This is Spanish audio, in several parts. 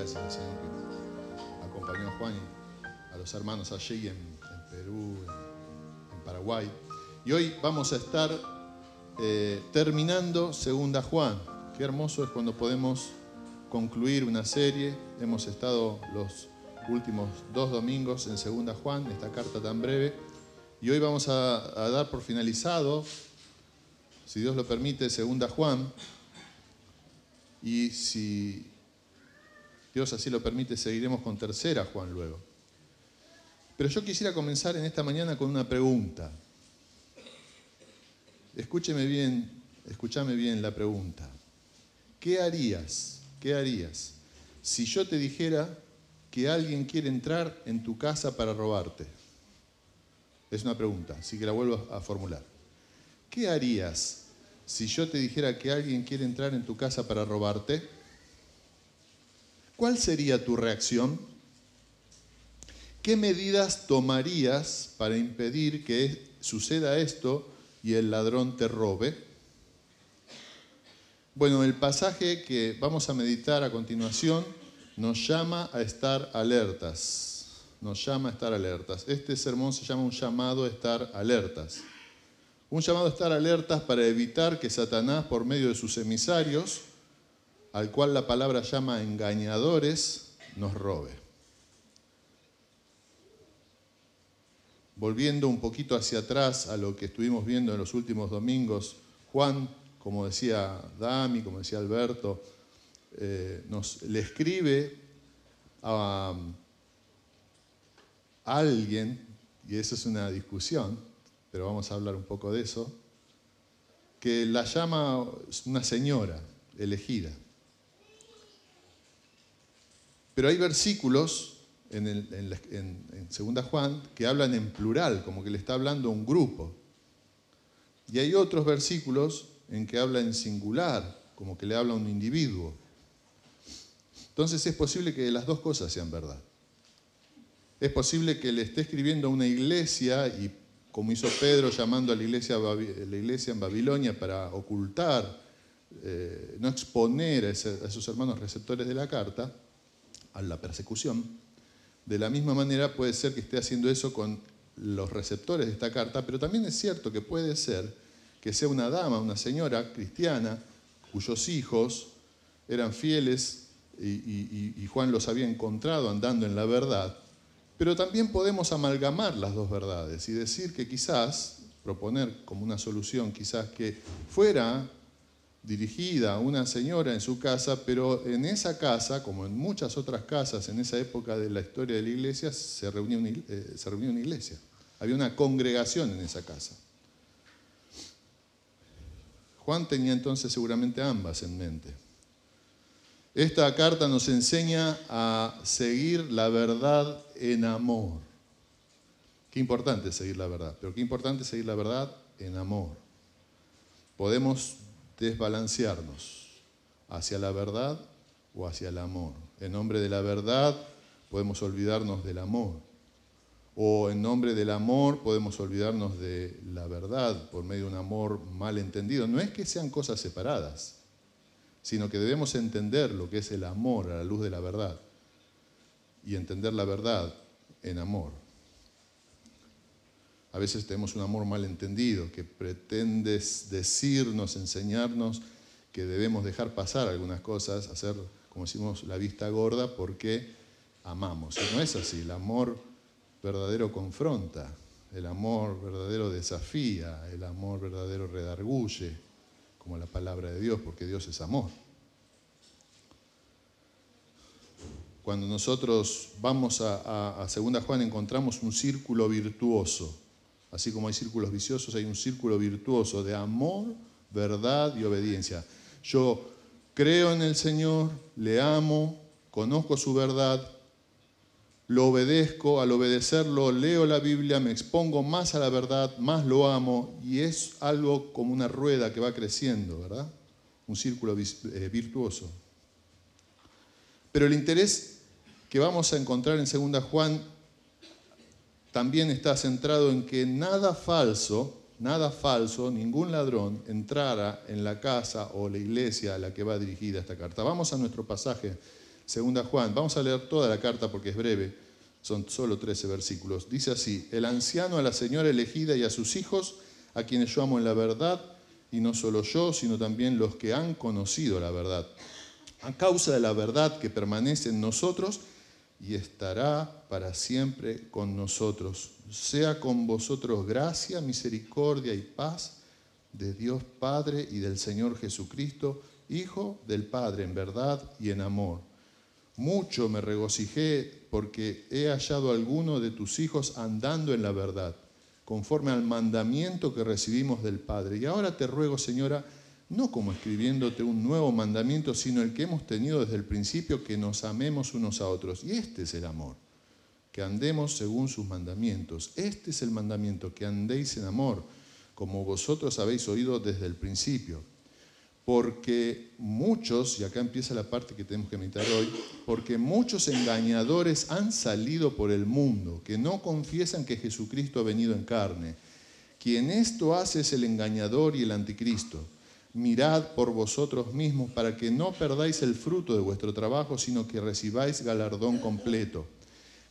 gracias al Señor que acompañó a Juan y a los hermanos allí en Perú, en Paraguay. Y hoy vamos a estar terminando Segunda Juan. Qué hermoso es cuando podemos concluir una serie. Hemos estado los últimos 2 domingos en Segunda Juan, esta carta tan breve. Y hoy vamos a dar por finalizado, si Dios lo permite, Segunda Juan. Y si Dios así lo permite, seguiremos con Tercera Juan luego. Pero yo quisiera comenzar en esta mañana con una pregunta. Escúchame bien la pregunta. ¿Qué harías si yo te dijera que alguien quiere entrar en tu casa para robarte? Es una pregunta, así que la vuelvo a formular. ¿Qué harías si yo te dijera que alguien quiere entrar en tu casa para robarte? ¿Cuál sería tu reacción? ¿Qué medidas tomarías para impedir que suceda esto y el ladrón te robe? Bueno, el pasaje que vamos a meditar a continuación nos llama a estar alertas. Nos llama a estar alertas. Este sermón se llama un llamado a estar alertas. Un llamado a estar alertas para evitar que Satanás, por medio de sus emisarios, al cual la palabra llama engañadores, nos robe. Volviendo un poquito hacia atrás a lo que estuvimos viendo en los últimos domingos, Juan, como decía Dami, como decía Alberto, le escribe a alguien, y eso es una discusión, pero vamos a hablar un poco de eso, que la llama una señora elegida. Pero hay versículos en 2 Juan que hablan en plural, como que le está hablando a un grupo. Y hay otros versículos en que habla en singular, como que le habla a un individuo. Entonces es posible que las dos cosas sean verdad. Es posible que le esté escribiendo a una iglesia, y como hizo Pedro llamando a la iglesia en Babilonia para ocultar, no exponer a esos hermanos receptores de la carta a la persecución. De la misma manera puede ser que esté haciendo eso con los receptores de esta carta, pero también es cierto que puede ser que sea una dama, una señora cristiana, cuyos hijos eran fieles y Juan los había encontrado andando en la verdad. Pero también podemos amalgamar las dos verdades y decir que quizás, proponer como una solución, quizás que fuera dirigida a una señora en su casa, pero en esa casa, como en muchas otras casas en esa época de la historia de la iglesia, se reunía una iglesia. Había una congregación en esa casa. Juan tenía entonces seguramente ambas en mente. Esta carta nos enseña a seguir la verdad en amor. Qué importante es seguir la verdad, pero qué importante es seguir la verdad en amor. Podemos desbalancearnos hacia la verdad o hacia el amor. En nombre de la verdad podemos olvidarnos del amor. O en nombre del amor podemos olvidarnos de la verdad por medio de un amor mal entendido. No es que sean cosas separadas, sino que debemos entender lo que es el amor a la luz de la verdad y entender la verdad en amor. A veces tenemos un amor mal entendido que pretende decirnos, enseñarnos que debemos dejar pasar algunas cosas, hacer, como decimos, la vista gorda porque amamos. Y no es así. El amor verdadero confronta, el amor verdadero desafía, el amor verdadero redarguye, como la palabra de Dios, porque Dios es amor. Cuando nosotros vamos a 2 Juan encontramos un círculo virtuoso. Así como hay círculos viciosos, hay un círculo virtuoso de amor, verdad y obediencia. Yo creo en el Señor, le amo, conozco su verdad, lo obedezco, al obedecerlo leo la Biblia, me expongo más a la verdad, más lo amo, y es algo como una rueda que va creciendo, ¿verdad? Un círculo virtuoso. Pero el interés que vamos a encontrar en 2 Juan también está centrado en que nada falso, ningún ladrón entrara en la casa o la iglesia a la que va dirigida esta carta. Vamos a nuestro pasaje Segunda Juan, vamos a leer toda la carta porque es breve, son solo 13 versículos. Dice así: el anciano a la señora elegida y a sus hijos, a quienes yo amo en la verdad, y no solo yo, sino también los que han conocido la verdad, a causa de la verdad que permanece en nosotros y estará para siempre con nosotros. Sea con vosotros gracia, misericordia y paz de Dios Padre y del Señor Jesucristo, Hijo del Padre, en verdad y en amor. Mucho me regocijé porque he hallado a alguno de tus hijos andando en la verdad, conforme al mandamiento que recibimos del Padre. Y ahora te ruego, Señora, no como escribiéndote un nuevo mandamiento, sino el que hemos tenido desde el principio, que nos amemos unos a otros. Y este es el amor, que andemos según sus mandamientos. Este es el mandamiento, que andéis en amor, como vosotros habéis oído desde el principio. Porque muchos, y acá empieza la parte que tenemos que meditar hoy, porque muchos engañadores han salido por el mundo, que no confiesan que Jesucristo ha venido en carne. Quien esto hace es el engañador y el anticristo. Mirad por vosotros mismos para que no perdáis el fruto de vuestro trabajo, sino que recibáis galardón completo.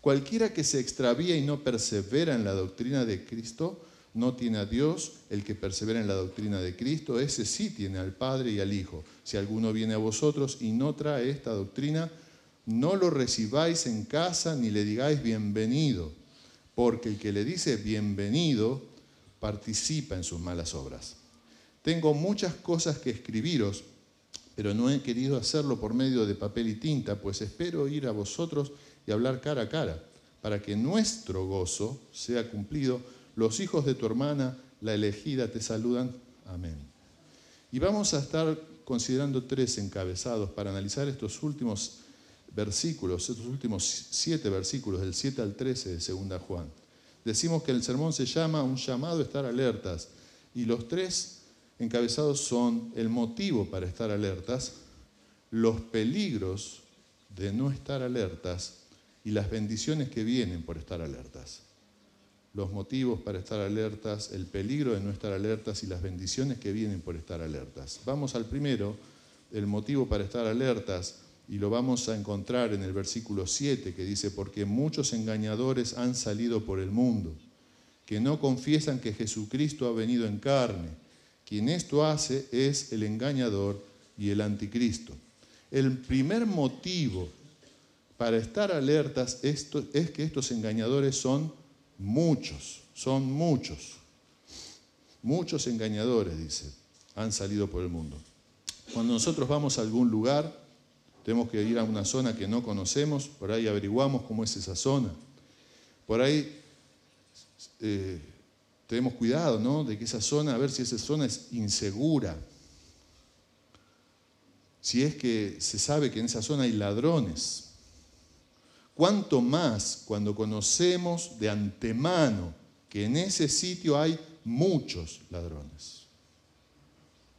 Cualquiera que se extravía y no persevera en la doctrina de Cristo, no tiene a Dios. El que persevera en la doctrina de Cristo, ese sí tiene al Padre y al Hijo. Si alguno viene a vosotros y no trae esta doctrina, no lo recibáis en casa ni le digáis bienvenido, porque el que le dice bienvenido participa en sus malas obras. Tengo muchas cosas que escribiros, pero no he querido hacerlo por medio de papel y tinta, pues espero ir a vosotros y hablar cara a cara, para que nuestro gozo sea cumplido. Los hijos de tu hermana, la elegida, te saludan. Amén. Y vamos a estar considerando 3 encabezados para analizar estos últimos versículos, estos últimos 7 versículos, del 7 al 13 de 2 Juan. Decimos que el sermón se llama un llamado a estar alertas, y los 3 encabezados son el motivo para estar alertas, los peligros de no estar alertas y las bendiciones que vienen por estar alertas. Los motivos para estar alertas, el peligro de no estar alertas y las bendiciones que vienen por estar alertas. Vamos al primero, el motivo para estar alertas, y lo vamos a encontrar en el versículo 7, que dice: porque muchos engañadores han salido por el mundo, que no confiesan que Jesucristo ha venido en carne. Quien esto hace es el engañador y el anticristo. El primer motivo para estar alertas es que estos engañadores son muchos. Muchos engañadores, dice, han salido por el mundo. Cuando nosotros vamos a algún lugar, tenemos que ir a una zona que no conocemos, por ahí averiguamos cómo es esa zona. Por ahí tenemos cuidado, ¿no?, de que esa zona, a ver si esa zona es insegura. Si es que se sabe que en esa zona hay ladrones. Cuánto más cuando conocemos de antemano que en ese sitio hay muchos ladrones.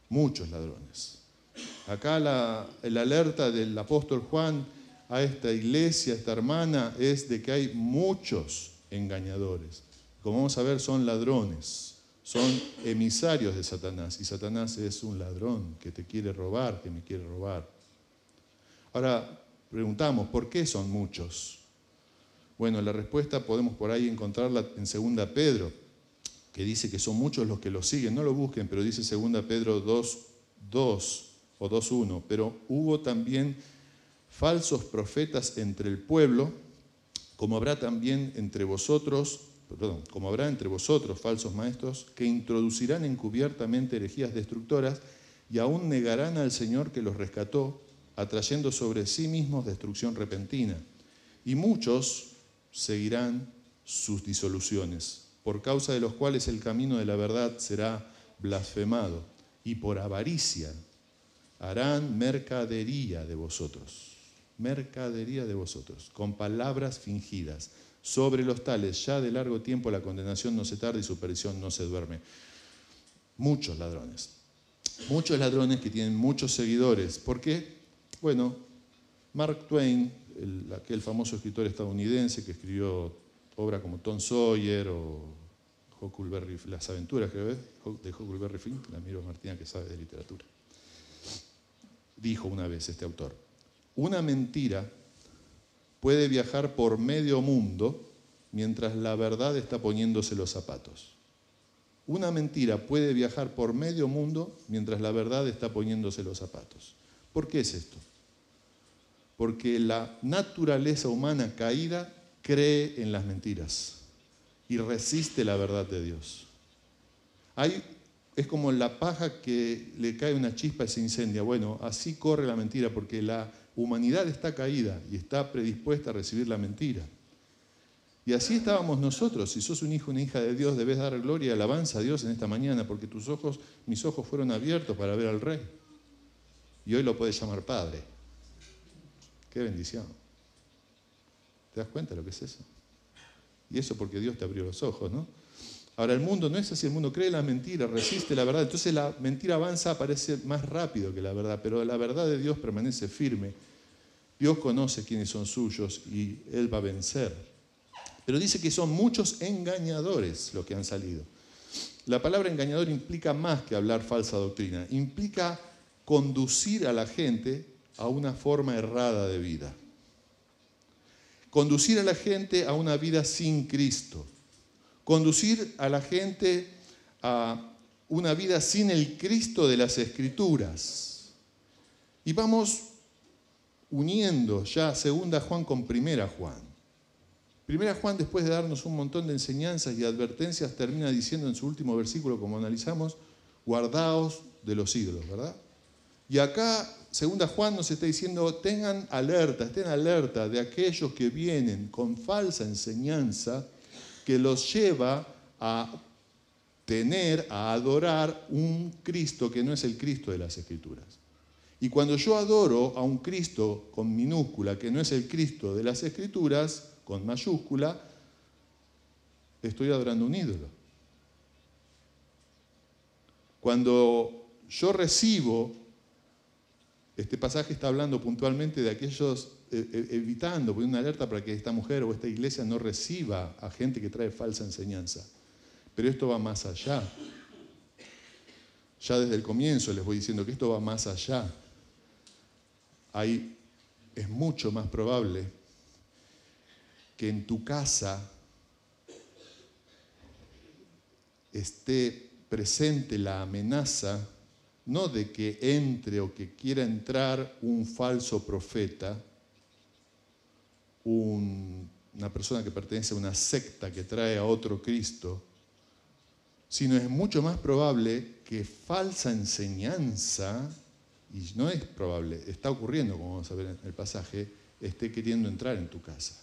Muchos ladrones. Acá el alerta del apóstol Juan a esta iglesia, a esta hermana, es de que hay muchos engañadores. Como vamos a ver, son ladrones, son emisarios de Satanás. Y Satanás es un ladrón que te quiere robar, que me quiere robar. Ahora preguntamos, ¿por qué son muchos? Bueno, la respuesta podemos por ahí encontrarla en 2 Pedro, que dice que son muchos los que lo siguen. No lo busquen, pero dice 2 Pedro 2:2 o 2:1. Pero hubo también falsos profetas entre el pueblo, como habrá entre vosotros falsos maestros que introducirán encubiertamente herejías destructoras y aún negarán al Señor que los rescató, atrayendo sobre sí mismos destrucción repentina. Y muchos seguirán sus disoluciones, por causa de los cuales el camino de la verdad será blasfemado, y por avaricia harán mercadería de vosotros, con palabras fingidas. Sobre los tales, ya de largo tiempo la condenación no se tarda y su perdición no se duerme. Muchos ladrones que tienen muchos seguidores. ¿Por qué? Bueno, Mark Twain, aquel famoso escritor estadounidense que escribió obras como Tom Sawyer o Huckleberry, Las aventuras, creo, de Huckleberry Finn, la miro a Martina que sabe de literatura. Dijo una vez este autor: una mentira puede viajar por medio mundo mientras la verdad está poniéndose los zapatos. Una mentira puede viajar por medio mundo mientras la verdad está poniéndose los zapatos. ¿Por qué es esto? Porque la naturaleza humana caída cree en las mentiras y resiste la verdad de Dios. Es como la paja que le cae una chispa y se incendia. Bueno, así corre la mentira porque la humanidad está caída y está predispuesta a recibir la mentira. Y así estábamos nosotros. Si sos un hijo o una hija de Dios, debes dar gloria y alabanza a Dios en esta mañana porque mis ojos fueron abiertos para ver al Rey. Y hoy lo puedes llamar Padre. ¡Qué bendición! ¿Te das cuenta de lo que es eso? Y eso porque Dios te abrió los ojos, ¿no? Ahora, el mundo no es así, el mundo cree en la mentira, resiste la verdad. Entonces la mentira avanza, parece más rápido que la verdad, pero la verdad de Dios permanece firme. Dios conoce quiénes son suyos y Él va a vencer. Pero dice que son muchos engañadores los que han salido. La palabra engañador implica más que hablar falsa doctrina, implica conducir a la gente a una forma errada de vida. Conducir a la gente a una vida sin Cristo. Conducir a la gente a una vida sin el Cristo de las Escrituras. Y vamos uniendo ya 2 Juan con 1 Juan. 1 Juan, después de darnos un montón de enseñanzas y advertencias, termina diciendo en su último versículo, como analizamos, guardaos de los ídolos, ¿verdad? Y acá 2 Juan nos está diciendo, estén alerta de aquellos que vienen con falsa enseñanza que los lleva a adorar un Cristo que no es el Cristo de las Escrituras. Y cuando yo adoro a un Cristo con minúscula que no es el Cristo de las Escrituras, con mayúscula, estoy adorando un ídolo. Cuando yo recibo, este pasaje está hablando puntualmente de aquellos evitando, poniendo una alerta para que esta mujer o esta iglesia no reciba a gente que trae falsa enseñanza. Pero esto va más allá. Ya desde el comienzo les voy diciendo que esto va más allá. Es mucho más probable que en tu casa esté presente la amenaza, no de que entre o que quiera entrar un falso profeta, una persona que pertenece a una secta que trae a otro Cristo, sino es mucho más probable que falsa enseñanza, y no es probable, está ocurriendo, como vamos a ver en el pasaje, esté queriendo entrar en tu casa,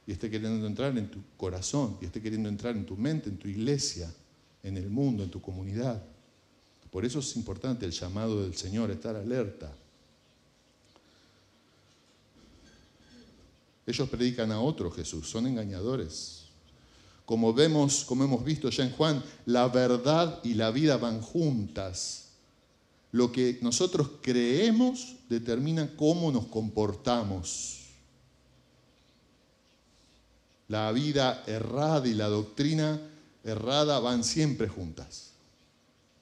y esté queriendo entrar en tu corazón, y esté queriendo entrar en tu mente, en tu iglesia, en el mundo, en tu comunidad. Por eso es importante el llamado del Señor, estar alerta. Ellos predican a otro Jesús, son engañadores. Como hemos visto ya en Juan, la verdad y la vida van juntas. Lo que nosotros creemos determina cómo nos comportamos. La vida errada y la doctrina errada van siempre juntas.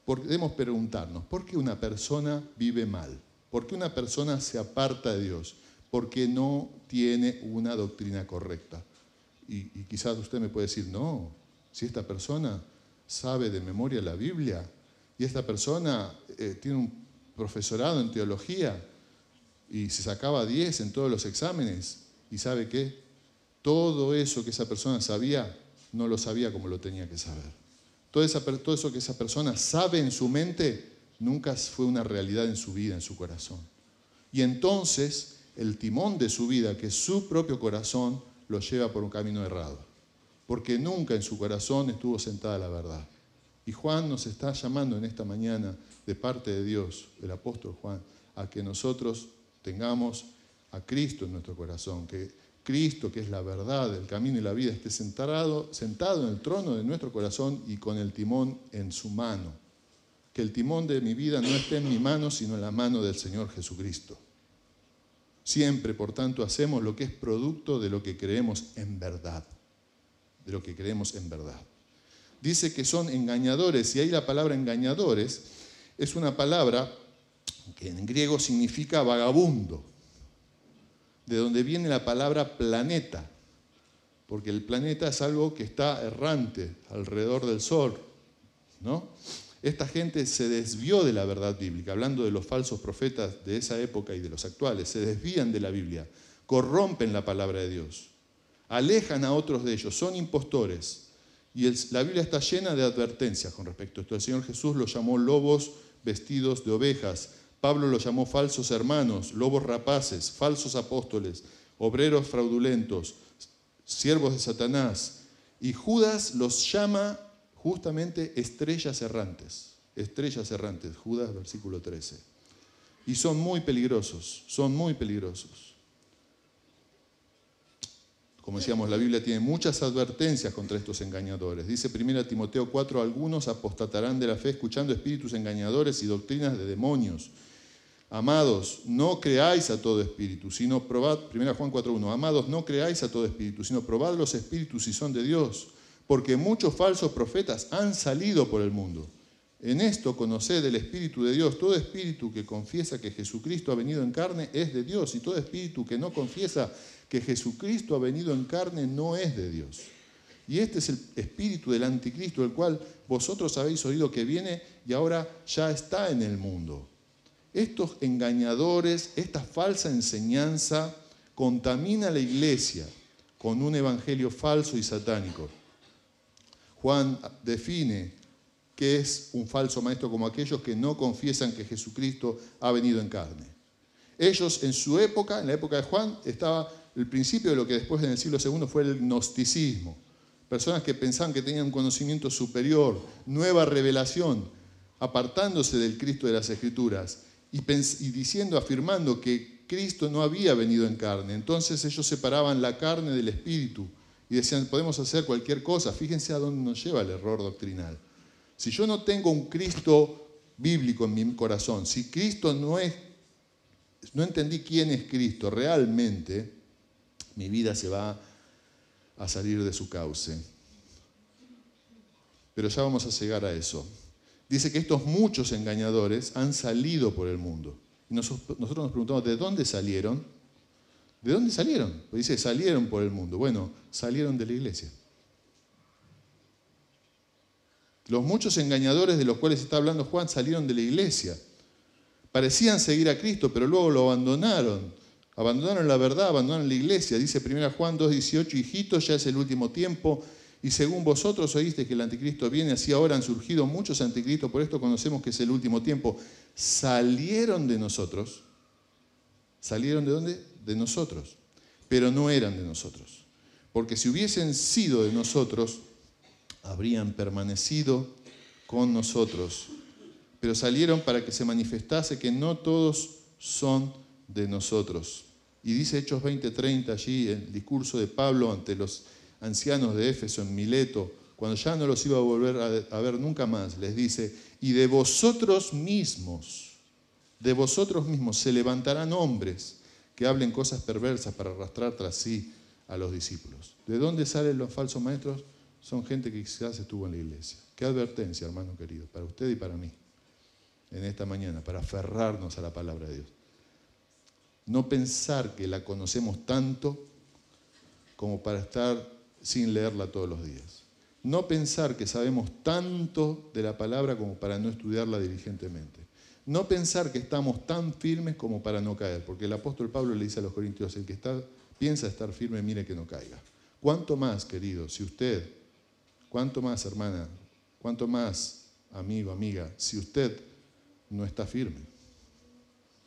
Debemos preguntarnos, ¿por qué una persona vive mal? ¿Por qué una persona se aparta de Dios? Porque no tiene una doctrina correcta. Y quizás usted me puede decir, no, si esta persona sabe de memoria la Biblia y esta persona tiene un profesorado en teología y se sacaba 10 en todos los exámenes, ¿y sabe qué? Todo eso que esa persona sabía, no lo sabía como lo tenía que saber. Todo eso que esa persona sabe en su mente, nunca fue una realidad en su vida, en su corazón. Y entonces el timón de su vida, que es su propio corazón, lo lleva por un camino errado. Porque nunca en su corazón estuvo sentada la verdad. Y Juan nos está llamando en esta mañana, de parte de Dios, el apóstol Juan, a que nosotros tengamos a Cristo en nuestro corazón, que Cristo, que es la verdad, el camino y la vida, esté sentado en el trono de nuestro corazón y con el timón en su mano. Que el timón de mi vida no esté en mi mano, sino en la mano del Señor Jesucristo. Siempre, por tanto, hacemos lo que es producto de lo que creemos en verdad. De lo que creemos en verdad. Dice que son engañadores, y ahí la palabra engañadores es una palabra que en griego significa vagabundo. de donde viene la palabra planeta, porque el planeta es algo que está errante alrededor del Sol, ¿no? Esta gente se desvió de la verdad bíblica, hablando de los falsos profetas de esa época y de los actuales, se desvían de la Biblia, corrompen la palabra de Dios, alejan a otros de ellos, son impostores. Y la Biblia está llena de advertencias con respecto a esto. El Señor Jesús los llamó lobos vestidos de ovejas, Pablo los llamó falsos hermanos, lobos rapaces, falsos apóstoles, obreros fraudulentos, siervos de Satanás. Y Judas los llama justamente estrellas errantes, Judas versículo 13. Y son muy peligrosos, Como decíamos, la Biblia tiene muchas advertencias contra estos engañadores. Dice 1 Timoteo 4, algunos apostatarán de la fe escuchando espíritus engañadores y doctrinas de demonios. Amados, no creáis a todo espíritu, sino probad, 1 Juan 4:1, amados, no creáis a todo espíritu, sino probad los espíritus si son de Dios, porque muchos falsos profetas han salido por el mundo. En esto conoced el Espíritu de Dios. Todo espíritu que confiesa que Jesucristo ha venido en carne es de Dios, y todo espíritu que no confiesa que Jesucristo ha venido en carne no es de Dios. Y este es el espíritu del anticristo, el cual vosotros habéis oído que viene y ahora ya está en el mundo. Estos engañadores, esta falsa enseñanza contamina la iglesia con un evangelio falso y satánico. Juan define qué es un falso maestro como aquellos que no confiesan que Jesucristo ha venido en carne. Ellos en su época, en la época de Juan, estaba el principio de lo que después en el siglo II fue el gnosticismo. Personas que pensaban que tenían un conocimiento superior, nueva revelación, apartándose del Cristo de las Escrituras y diciendo, afirmando que Cristo no había venido en carne. Entonces ellos separaban la carne del espíritu y decían, podemos hacer cualquier cosa. Fíjense a dónde nos lleva el error doctrinal. Si yo no tengo un Cristo bíblico en mi corazón, si Cristo no entendí quién es Cristo realmente, mi vida se va a salir de su cauce. Pero ya vamos a llegar a eso. Dice que estos muchos engañadores han salido por el mundo. Y nosotros nos preguntamos, ¿de dónde salieron? ¿De dónde salieron? Pues dice, salieron por el mundo. Bueno, salieron de la iglesia. Los muchos engañadores de los cuales está hablando Juan salieron de la iglesia. Parecían seguir a Cristo, pero luego lo abandonaron. Abandonaron la verdad, abandonaron la iglesia. Dice 1 Juan 2:18, hijitos, ya es el último tiempo. Y según vosotros oísteis que el anticristo viene, así ahora han surgido muchos anticristos, por esto conocemos que es el último tiempo. Salieron de nosotros. ¿Salieron de dónde? De nosotros. Pero no eran de nosotros. Porque si hubiesen sido de nosotros, habrían permanecido con nosotros. Pero salieron para que se manifestase que no todos son de nosotros. Y dice Hechos 20:30 allí, el discurso de Pablo ante los ancianos de Éfeso en Mileto, cuando ya no los iba a volver a ver nunca más, les dice, y de vosotros mismos se levantarán hombres que hablen cosas perversas para arrastrar tras sí a los discípulos. ¿De dónde salen los falsos maestros? Son gente que quizás estuvo en la iglesia. Qué advertencia, hermano querido, para usted y para mí, en esta mañana, para aferrarnos a la palabra de Dios. No pensar que la conocemos tanto como para estar sin leerla todos los días. No pensar que sabemos tanto de la palabra como para no estudiarla diligentemente. No pensar que estamos tan firmes como para no caer, porque el apóstol Pablo le dice a los corintios, el que piensa estar firme, mire que no caiga. ¿Cuánto más, querido, cuánto más, hermana, cuánto más, amigo, amiga, si usted no está firme?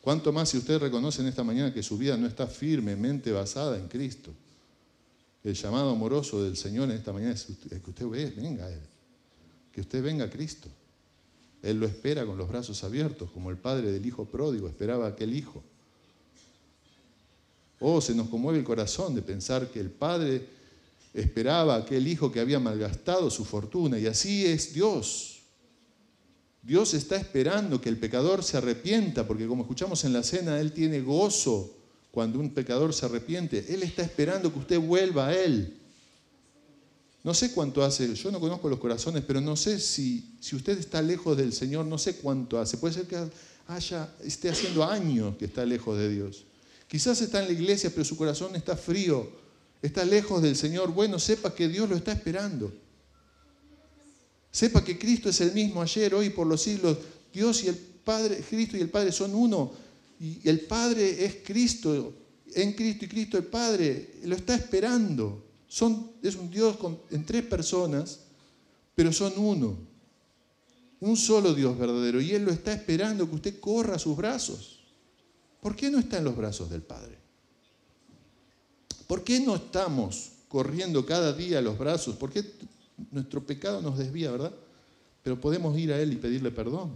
¿Cuánto más si usted reconoce en esta mañana que su vida no está firmemente basada en Cristo? El llamado amoroso del Señor en esta mañana es que usted venga a Él, que usted venga a Cristo. Él lo espera con los brazos abiertos, como el padre del hijo pródigo esperaba a aquel hijo. Oh, se nos conmueve el corazón de pensar que el padre esperaba a aquel hijo que había malgastado su fortuna, y así es Dios. Dios está esperando que el pecador se arrepienta, porque como escuchamos en la cena, Él tiene gozo cuando un pecador se arrepiente. Él está esperando que usted vuelva a Él. No sé cuánto hace, yo no conozco los corazones, pero no sé si usted está lejos del Señor, no sé cuánto hace. Puede ser que esté haciendo años que está lejos de Dios. Quizás está en la iglesia, pero su corazón está frío, está lejos del Señor. Bueno, sepa que Dios lo está esperando. Sepa que Cristo es el mismo ayer, hoy, por los siglos. Dios y el Padre, Cristo y el Padre son uno. Y el Padre es Cristo, en Cristo y Cristo el Padre. Lo está esperando. Es un Dios en tres personas, pero son uno. Un solo Dios verdadero. Y Él lo está esperando que usted corra a sus brazos. ¿Por qué no está en los brazos del Padre? ¿Por qué no estamos corriendo cada día a los brazos? ¿Por qué nuestro pecado nos desvía, verdad? Pero podemos ir a Él y pedirle perdón.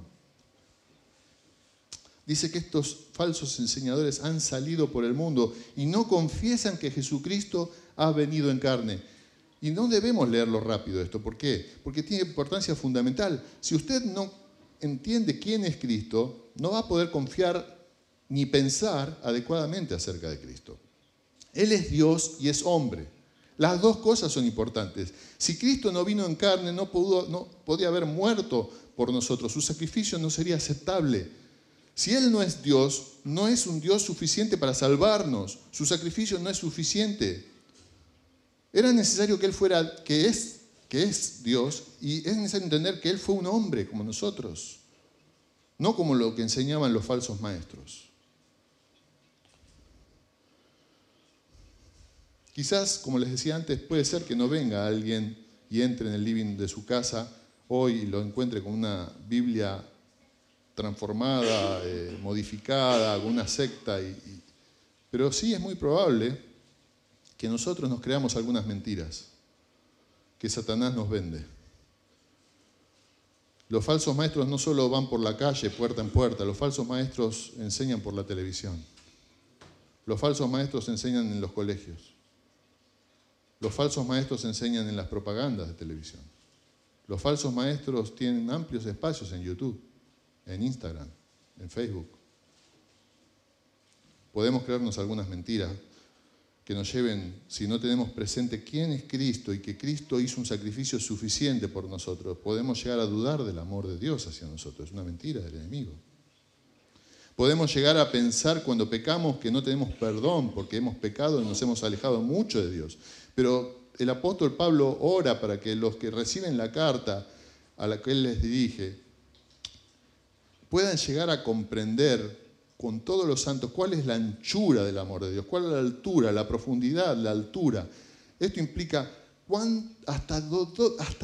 Dice que estos falsos enseñadores han salido por el mundo y no confiesan que Jesucristo ha venido en carne. Y no debemos leerlo rápido esto. ¿Por qué? Porque tiene importancia fundamental. Si usted no entiende quién es Cristo, no va a poder confiar ni pensar adecuadamente acerca de Cristo. Él es Dios y es hombre. Las dos cosas son importantes. Si Cristo no vino en carne, no podía haber muerto por nosotros. Su sacrificio no sería aceptable. Si Él no es Dios, no es un Dios suficiente para salvarnos. Su sacrificio no es suficiente. Era necesario que Él fuera, que es Dios, y es necesario entender que Él fue un hombre como nosotros, no como lo que enseñaban los falsos maestros. Quizás, como les decía antes, puede ser que no venga alguien y entre en el living de su casa hoy y lo encuentre con una Biblia transformada, modificada, con una secta, pero sí es muy probable que nosotros nos creamos algunas mentiras que Satanás nos vende. Los falsos maestros no solo van por la calle, puerta en puerta, los falsos maestros enseñan por la televisión. Los falsos maestros enseñan en los colegios. Los falsos maestros enseñan en las propagandas de televisión. Los falsos maestros tienen amplios espacios en YouTube, en Instagram, en Facebook. Podemos creernos algunas mentiras que nos lleven, si no tenemos presente quién es Cristo y que Cristo hizo un sacrificio suficiente por nosotros, podemos llegar a dudar del amor de Dios hacia nosotros. Es una mentira del enemigo. Podemos llegar a pensar cuando pecamos que no tenemos perdón porque hemos pecado y nos hemos alejado mucho de Dios. Pero el apóstol Pablo ora para que los que reciben la carta a la que él les dirige puedan llegar a comprender con todos los santos cuál es la anchura del amor de Dios, cuál es la altura, la profundidad, la altura. Esto implica hasta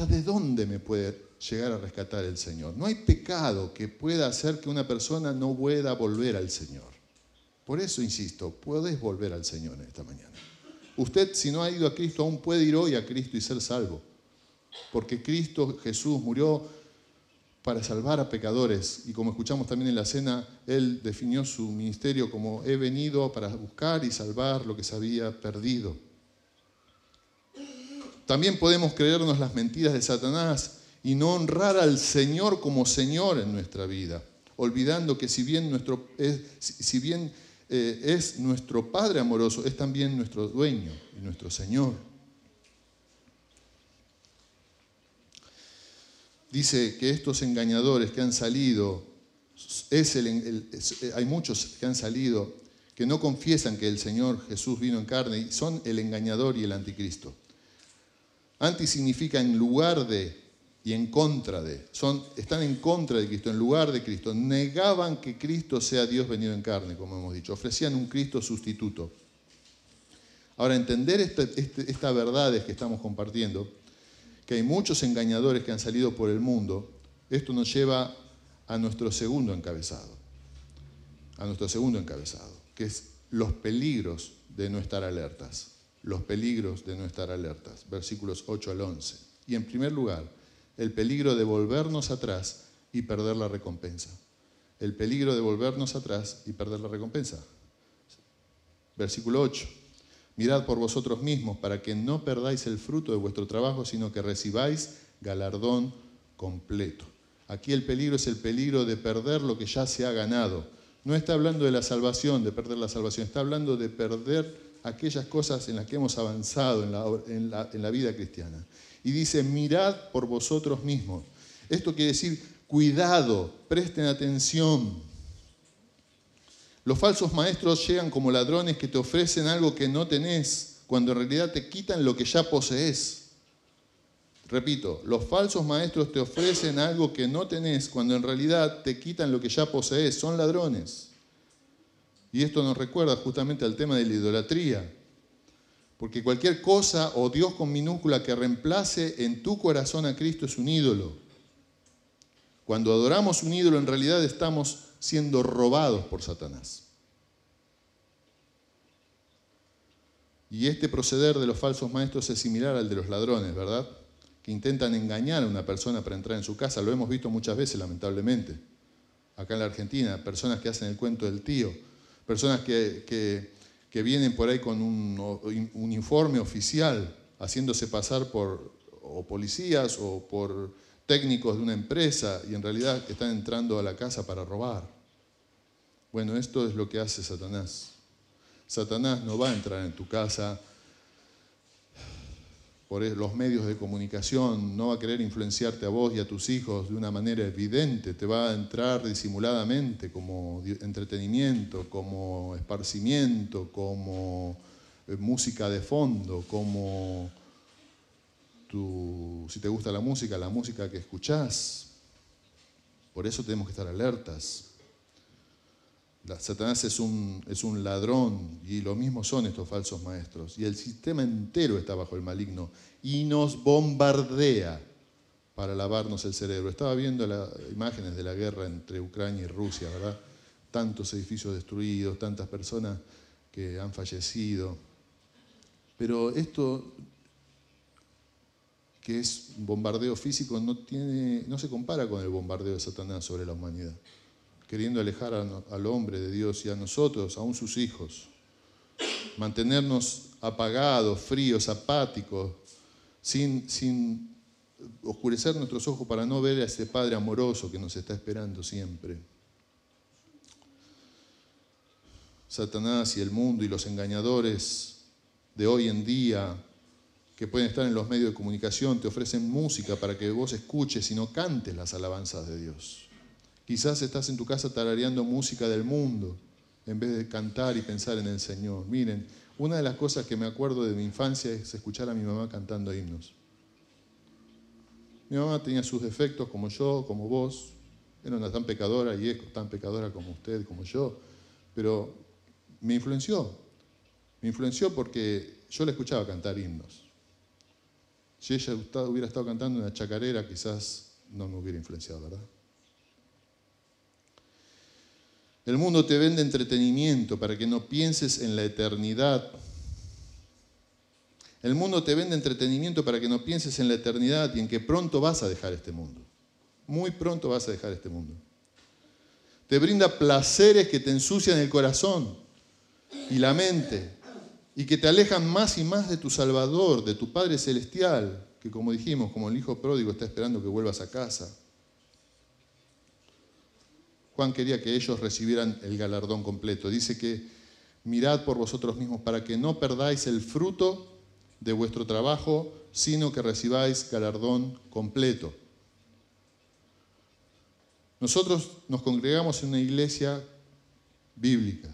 de dónde me puede llegar a rescatar el Señor. No hay pecado que pueda hacer que una persona no pueda volver al Señor. Por eso insisto, podés volver al Señor en esta mañana. Usted, si no ha ido a Cristo, aún puede ir hoy a Cristo y ser salvo. Porque Cristo Jesús murió para salvar a pecadores. Y como escuchamos también en la cena, Él definió su ministerio como he venido para buscar y salvar lo que se había perdido. También podemos creernos las mentiras de Satanás y no honrar al Señor como Señor en nuestra vida, olvidando que si bien es nuestro Padre amoroso, es también nuestro dueño y nuestro Señor. Dice que estos engañadores que han salido, hay muchos que han salido que no confiesan que el Señor Jesús vino en carne y son el engañador y el anticristo. Anti significa en lugar de y en contra de. Están en contra de Cristo, en lugar de Cristo. Negaban que Cristo sea Dios venido en carne, como hemos dicho. Ofrecían un Cristo sustituto. Ahora, entender estas verdades que estamos compartiendo, que hay muchos engañadores que han salido por el mundo, esto nos lleva a nuestro segundo encabezado. Que es los peligros de no estar alertas. Los peligros de no estar alertas. Versículos 8 al 11. Y en primer lugar, el peligro de volvernos atrás y perder la recompensa. El peligro de volvernos atrás y perder la recompensa. Versículo 8. Mirad por vosotros mismos para que no perdáis el fruto de vuestro trabajo, sino que recibáis galardón completo. Aquí el peligro es el peligro de perder lo que ya se ha ganado. No está hablando de la salvación, de perder la salvación. Está hablando de perder aquellas cosas en las que hemos avanzado en la vida cristiana. Y dice, mirad por vosotros mismos. Esto quiere decir, cuidado, presten atención. Los falsos maestros llegan como ladrones que te ofrecen algo que no tenés, cuando en realidad te quitan lo que ya poseés. Repito, los falsos maestros te ofrecen algo que no tenés, cuando en realidad te quitan lo que ya poseés. Son ladrones. Y esto nos recuerda justamente al tema de la idolatría. Porque cualquier cosa o Dios con minúscula que reemplace en tu corazón a Cristo es un ídolo. Cuando adoramos un ídolo, en realidad estamos siendo robados por Satanás. Y este proceder de los falsos maestros es similar al de los ladrones, ¿verdad? Que intentan engañar a una persona para entrar en su casa. Lo hemos visto muchas veces, lamentablemente. Acá en la Argentina, personas que hacen el cuento del tío, personas que vienen por ahí con un uniforme oficial, haciéndose pasar por o policías o por técnicos de una empresa, y en realidad están entrando a la casa para robar. Bueno, esto es lo que hace Satanás. Satanás no va a entrar en tu casa por los medios de comunicación, no va a querer influenciarte a vos y a tus hijos de una manera evidente, te va a entrar disimuladamente como entretenimiento, como esparcimiento, como música de fondo, como si te gusta la música que escuchás. Por eso tenemos que estar alertas. Satanás es un ladrón, y lo mismo son estos falsos maestros. Y el sistema entero está bajo el maligno y nos bombardea para lavarnos el cerebro. Estaba viendo las imágenes de la guerra entre Ucrania y Rusia, ¿verdad? Tantos edificios destruidos, tantas personas que han fallecido. Pero esto, que es un bombardeo físico, no se compara con el bombardeo de Satanás sobre la humanidad, queriendo alejar al hombre de Dios y a nosotros, aún sus hijos. Mantenernos apagados, fríos, apáticos, sin oscurecer nuestros ojos para no ver a ese Padre amoroso que nos está esperando siempre. Satanás y el mundo y los engañadores de hoy en día, que pueden estar en los medios de comunicación, te ofrecen música para que vos escuches y no cantes las alabanzas de Dios. Quizás estás en tu casa tarareando música del mundo en vez de cantar y pensar en el Señor. Miren, una de las cosas que me acuerdo de mi infancia es escuchar a mi mamá cantando himnos. Mi mamá tenía sus defectos como yo, como vos. Era una tan pecadora y es tan pecadora como usted, como yo. Pero me influenció. Me influenció porque yo la escuchaba cantar himnos. Si ella hubiera estado cantando una chacarera, quizás no me hubiera influenciado, ¿verdad? El mundo te vende entretenimiento para que no pienses en la eternidad. El mundo te vende entretenimiento para que no pienses en la eternidad y en que pronto vas a dejar este mundo. Muy pronto vas a dejar este mundo. Te brinda placeres que te ensucian el corazón y la mente y que te alejan más y más de tu Salvador, de tu Padre Celestial, que como dijimos, como el hijo pródigo está esperando que vuelvas a casa. Juan quería que ellos recibieran el galardón completo. Dice que mirad por vosotros mismos para que no perdáis el fruto de vuestro trabajo, sino que recibáis galardón completo. Nosotros nos congregamos en una iglesia bíblica,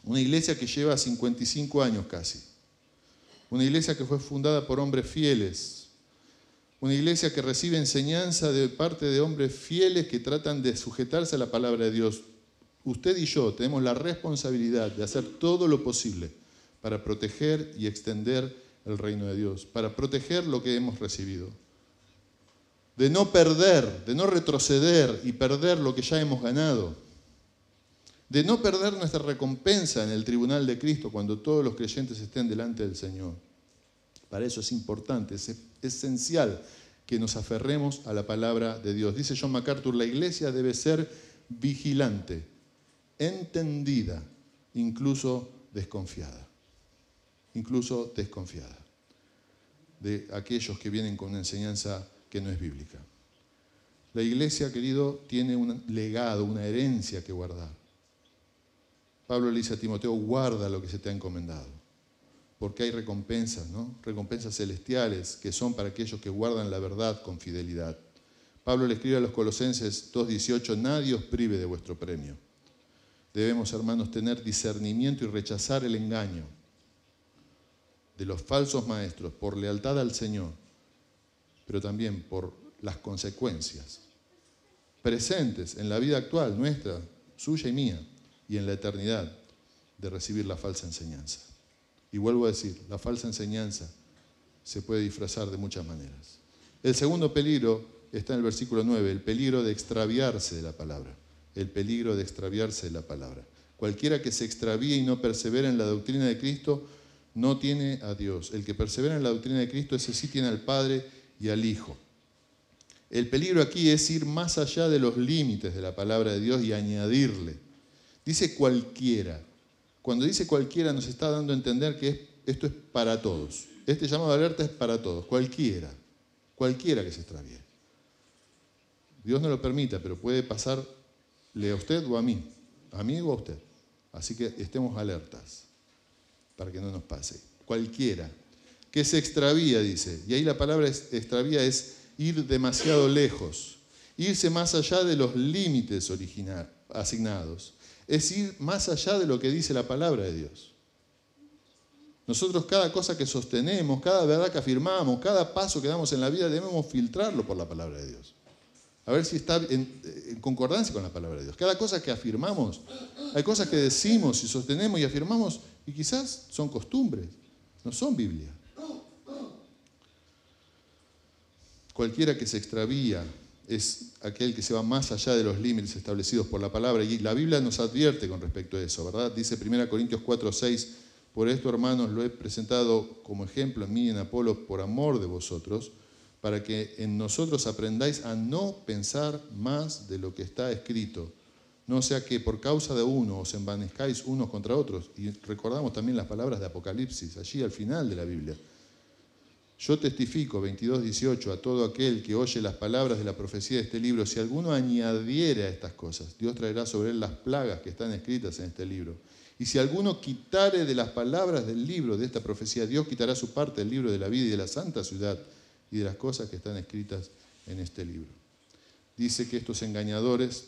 una iglesia que lleva 55 años casi, una iglesia que fue fundada por hombres fieles, una iglesia que recibe enseñanza de parte de hombres fieles que tratan de sujetarse a la palabra de Dios. Usted y yo tenemos la responsabilidad de hacer todo lo posible para proteger y extender el reino de Dios, para proteger lo que hemos recibido. De no perder, de no retroceder y perder lo que ya hemos ganado. De no perder nuestra recompensa en el tribunal de Cristo cuando todos los creyentes estén delante del Señor. Para eso es importante, es esencial que nos aferremos a la palabra de Dios. Dice John MacArthur, la iglesia debe ser vigilante, entendida, incluso desconfiada. Incluso desconfiada de aquellos que vienen con una enseñanza que no es bíblica. La iglesia, querido, tiene un legado, una herencia que guardar. Pablo le dice a Timoteo, guarda lo que se te ha encomendado. Porque hay recompensas, ¿no? Recompensas celestiales que son para aquellos que guardan la verdad con fidelidad. Pablo le escribe a los Colosenses 2:18, nadie os prive de vuestro premio. Debemos, hermanos, tener discernimiento y rechazar el engaño de los falsos maestros por lealtad al Señor, pero también por las consecuencias presentes en la vida actual nuestra, suya y mía, y en la eternidad de recibir la falsa enseñanza. Y vuelvo a decir, la falsa enseñanza se puede disfrazar de muchas maneras. El segundo peligro está en el versículo 9, el peligro de extraviarse de la palabra. El peligro de extraviarse de la palabra. Cualquiera que se extravíe y no persevera en la doctrina de Cristo no tiene a Dios. El que persevera en la doctrina de Cristo, ese sí tiene al Padre y al Hijo. El peligro aquí es ir más allá de los límites de la palabra de Dios y añadirle. Dice cualquiera. Cuando dice cualquiera nos está dando a entender que esto es para todos. Este llamado de alerta es para todos. Cualquiera que se extravíe. Dios no lo permita, pero puede pasarle a usted o a mí o a usted. Así que estemos alertas para que no nos pase. Cualquiera que se extravía, dice, y ahí la palabra extravía es ir demasiado lejos, irse más allá de los límites asignados, es ir más allá de lo que dice la palabra de Dios. Nosotros cada cosa que sostenemos, cada verdad que afirmamos, cada paso que damos en la vida debemos filtrarlo por la palabra de Dios. A ver si está en concordancia con la palabra de Dios. Cada cosa que afirmamos, hay cosas que decimos y sostenemos y afirmamos y quizás son costumbres, no son Biblia. Cualquiera que se extravía es aquel que se va más allá de los límites establecidos por la palabra. Y la Biblia nos advierte con respecto a eso, ¿verdad? Dice 1 Corintios 4:6, por esto, hermanos, lo he presentado como ejemplo en mí y en Apolo por amor de vosotros, para que en nosotros aprendáis a no pensar más de lo que está escrito, no sea que por causa de uno os envanezcáis unos contra otros. Y recordamos también las palabras de Apocalipsis, allí al final de la Biblia. Yo testifico, 22:18, a todo aquel que oye las palabras de la profecía de este libro, si alguno añadiere a estas cosas, Dios traerá sobre él las plagas que están escritas en este libro. Y si alguno quitare de las palabras del libro de esta profecía, Dios quitará su parte del libro de la vida y de la santa ciudad y de las cosas que están escritas en este libro. Dice que estos engañadores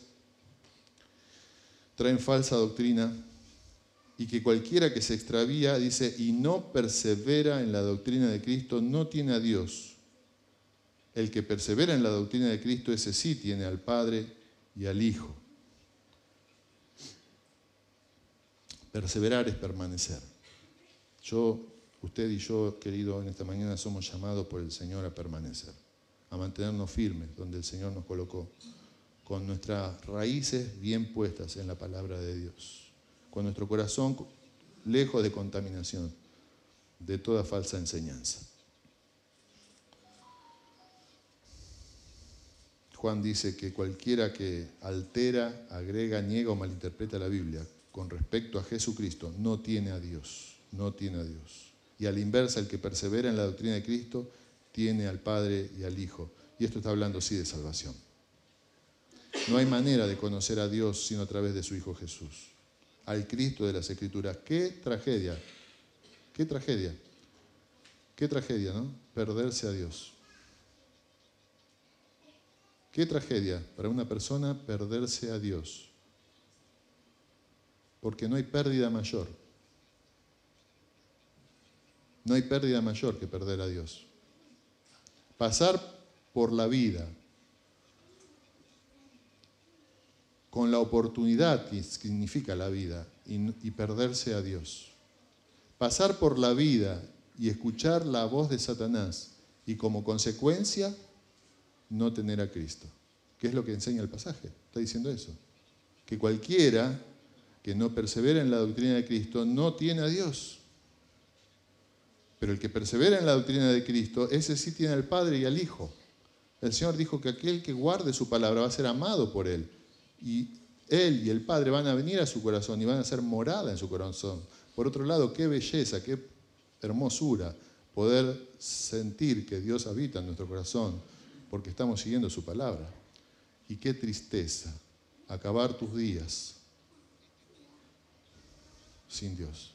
traen falsa doctrina y que cualquiera que se extravía, dice, y no persevera en la doctrina de Cristo, no tiene a Dios. El que persevera en la doctrina de Cristo, ese sí tiene al Padre y al Hijo. Perseverar es permanecer. Usted y yo, querido, en esta mañana somos llamados por el Señor a permanecer, a mantenernos firmes donde el Señor nos colocó, con nuestras raíces bien puestas en la palabra de Dios, con nuestro corazón lejos de contaminación, de toda falsa enseñanza. Juan dice que cualquiera que altera, agrega, niega o malinterpreta la Biblia con respecto a Jesucristo no tiene a Dios, no tiene a Dios. Y a la inversa, el que persevera en la doctrina de Cristo tiene al Padre y al Hijo. Y esto está hablando, sí, de salvación. No hay manera de conocer a Dios sino a través de su Hijo Jesús, al Cristo de las Escrituras. ¡Qué tragedia! ¡Qué tragedia! ¡Qué tragedia!, ¿no? Perderse a Dios. ¡Qué tragedia para una persona perderse a Dios! Porque no hay pérdida mayor. No hay pérdida mayor que perder a Dios. Pasar por la vida con la oportunidad que significa la vida y perderse a Dios. Pasar por la vida y escuchar la voz de Satanás y como consecuencia no tener a Cristo. ¿Qué es lo que enseña el pasaje? Está diciendo eso. Que cualquiera que no persevera en la doctrina de Cristo no tiene a Dios. Pero el que persevera en la doctrina de Cristo, ese sí tiene al Padre y al Hijo. El Señor dijo que aquel que guarde su palabra va a ser amado por Él. Y Él y el Padre van a venir a su corazón y van a ser morada en su corazón. Por otro lado, qué belleza, qué hermosura poder sentir que Dios habita en nuestro corazón porque estamos siguiendo su palabra. Y qué tristeza acabar tus días sin Dios.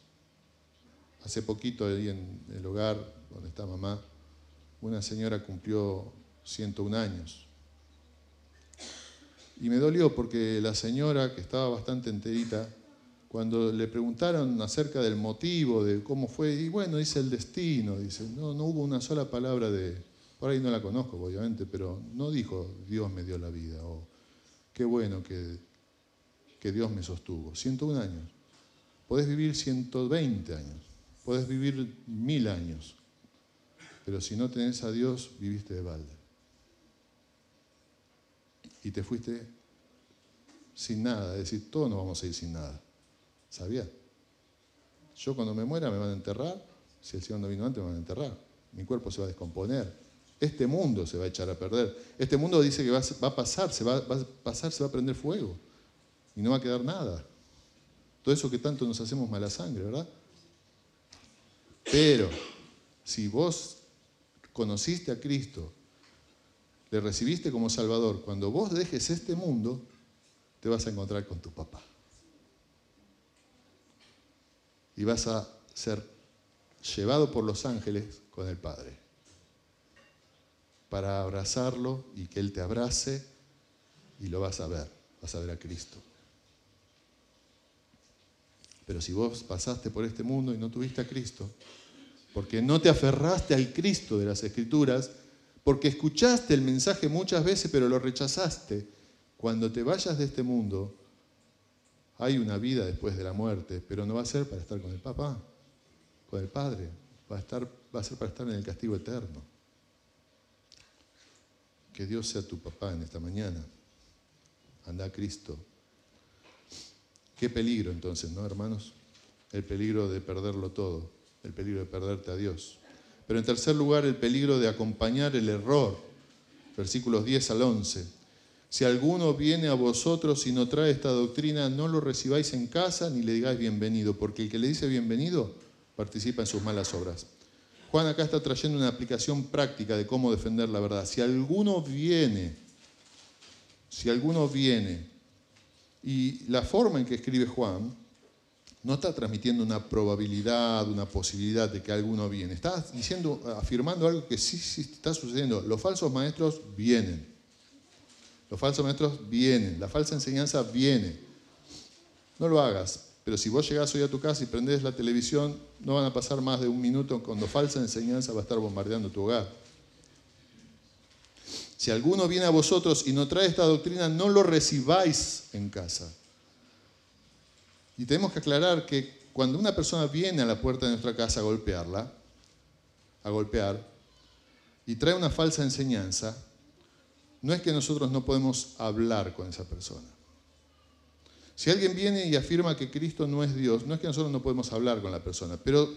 Hace poquito ahí en el hogar donde está mamá, una señora cumplió 101 años. Y me dolió porque la señora, que estaba bastante enterita, Cuando le preguntaron acerca del motivo, de cómo fue, y bueno, dice el destino, dice, no hubo una sola palabra por ahí no la conozco obviamente, pero no dijo Dios me dio la vida, o qué bueno que Dios me sostuvo. 101 años. Podés vivir 120 años, podés vivir 1000 años, pero si no tenés a Dios, viviste de balde. Y te fuiste sin nada, es decir, todos nos vamos a ir sin nada. ¿Sabías? Yo cuando me muera me van a enterrar, si el Señor no vino antes me van a enterrar, mi cuerpo se va a descomponer, este mundo se va a echar a perder, este mundo dice que va a pasar, se va a prender fuego y no va a quedar nada. Todo eso que tanto nos hacemos mala sangre, ¿verdad? Pero si vos conociste a Cristo, le recibiste como Salvador, cuando vos dejes este mundo, te vas a encontrar con tu papá. Y vas a ser llevado por los ángeles con el Padre para abrazarlo y que Él te abrace y lo vas a ver a Cristo. Pero si vos pasaste por este mundo y no tuviste a Cristo, porque no te aferraste al Cristo de las Escrituras, porque escuchaste el mensaje muchas veces pero lo rechazaste, cuando te vayas de este mundo, hay una vida después de la muerte, pero no va a ser para estar con el papá, con el Padre, va a ser para estar en el castigo eterno. Que Dios sea tu papá en esta mañana. Anda a Cristo. Qué peligro entonces, ¿no, hermanos? El peligro de perderlo todo, el peligro de perderte a Dios. Pero en tercer lugar, el peligro de acompañar el error. Versículos 10 al 11. Si alguno viene a vosotros y no trae esta doctrina, no lo recibáis en casa ni le digáis bienvenido, porque el que le dice bienvenido participa en sus malas obras. Juan acá está trayendo una aplicación práctica de cómo defender la verdad. Si alguno viene, y la forma en que escribe Juan no está transmitiendo una probabilidad, una posibilidad de que alguno viene. Está afirmando algo que sí está sucediendo. Los falsos maestros vienen. Los falsos maestros vienen, la falsa enseñanza viene. No lo hagas, pero si vos llegás hoy a tu casa y prendés la televisión, no van a pasar más de un minuto cuando falsa enseñanza va a estar bombardeando tu hogar. Si alguno viene a vosotros y no trae esta doctrina, no lo recibáis en casa. Y tenemos que aclarar que cuando una persona viene a la puerta de nuestra casa a golpear, y trae una falsa enseñanza, no es que nosotros no podemos hablar con esa persona. Si alguien viene y afirma que Cristo no es Dios, no es que nosotros no podemos hablar con la persona, pero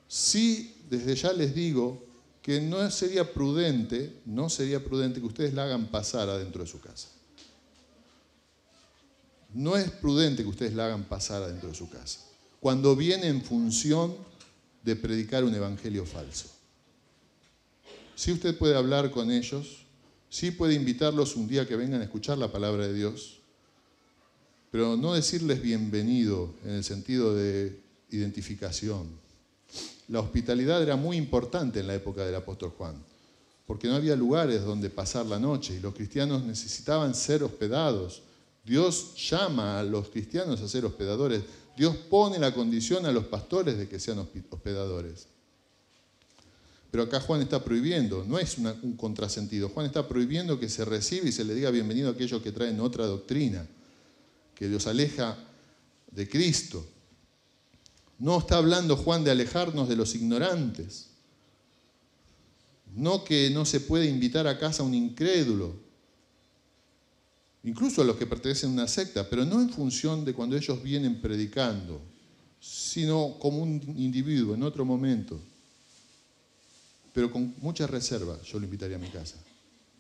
sí, desde ya les digo que no sería prudente que ustedes la hagan pasar adentro de su casa. No es prudente que ustedes la hagan pasar adentro de su casa, cuando viene en función de predicar un evangelio falso. Sí, usted puede hablar con ellos, sí puede invitarlos un día que vengan a escuchar la palabra de Dios, pero no decirles bienvenido en el sentido de identificación. La hospitalidad era muy importante en la época del apóstol Juan, porque no había lugares donde pasar la noche y los cristianos necesitaban ser hospedados. Dios llama a los cristianos a ser hospedadores. Dios pone la condición a los pastores de que sean hospedadores. Pero acá Juan está prohibiendo, no es un contrasentido. Juan está prohibiendo que se reciba y se le diga bienvenido a aquellos que traen otra doctrina, que los aleja de Cristo. No está hablando Juan de alejarnos de los ignorantes. No que no se puede invitar a casa a un incrédulo, incluso a los que pertenecen a una secta, pero no en función de cuando ellos vienen predicando, sino como un individuo en otro momento. Pero con mucha reserva yo lo invitaría a mi casa.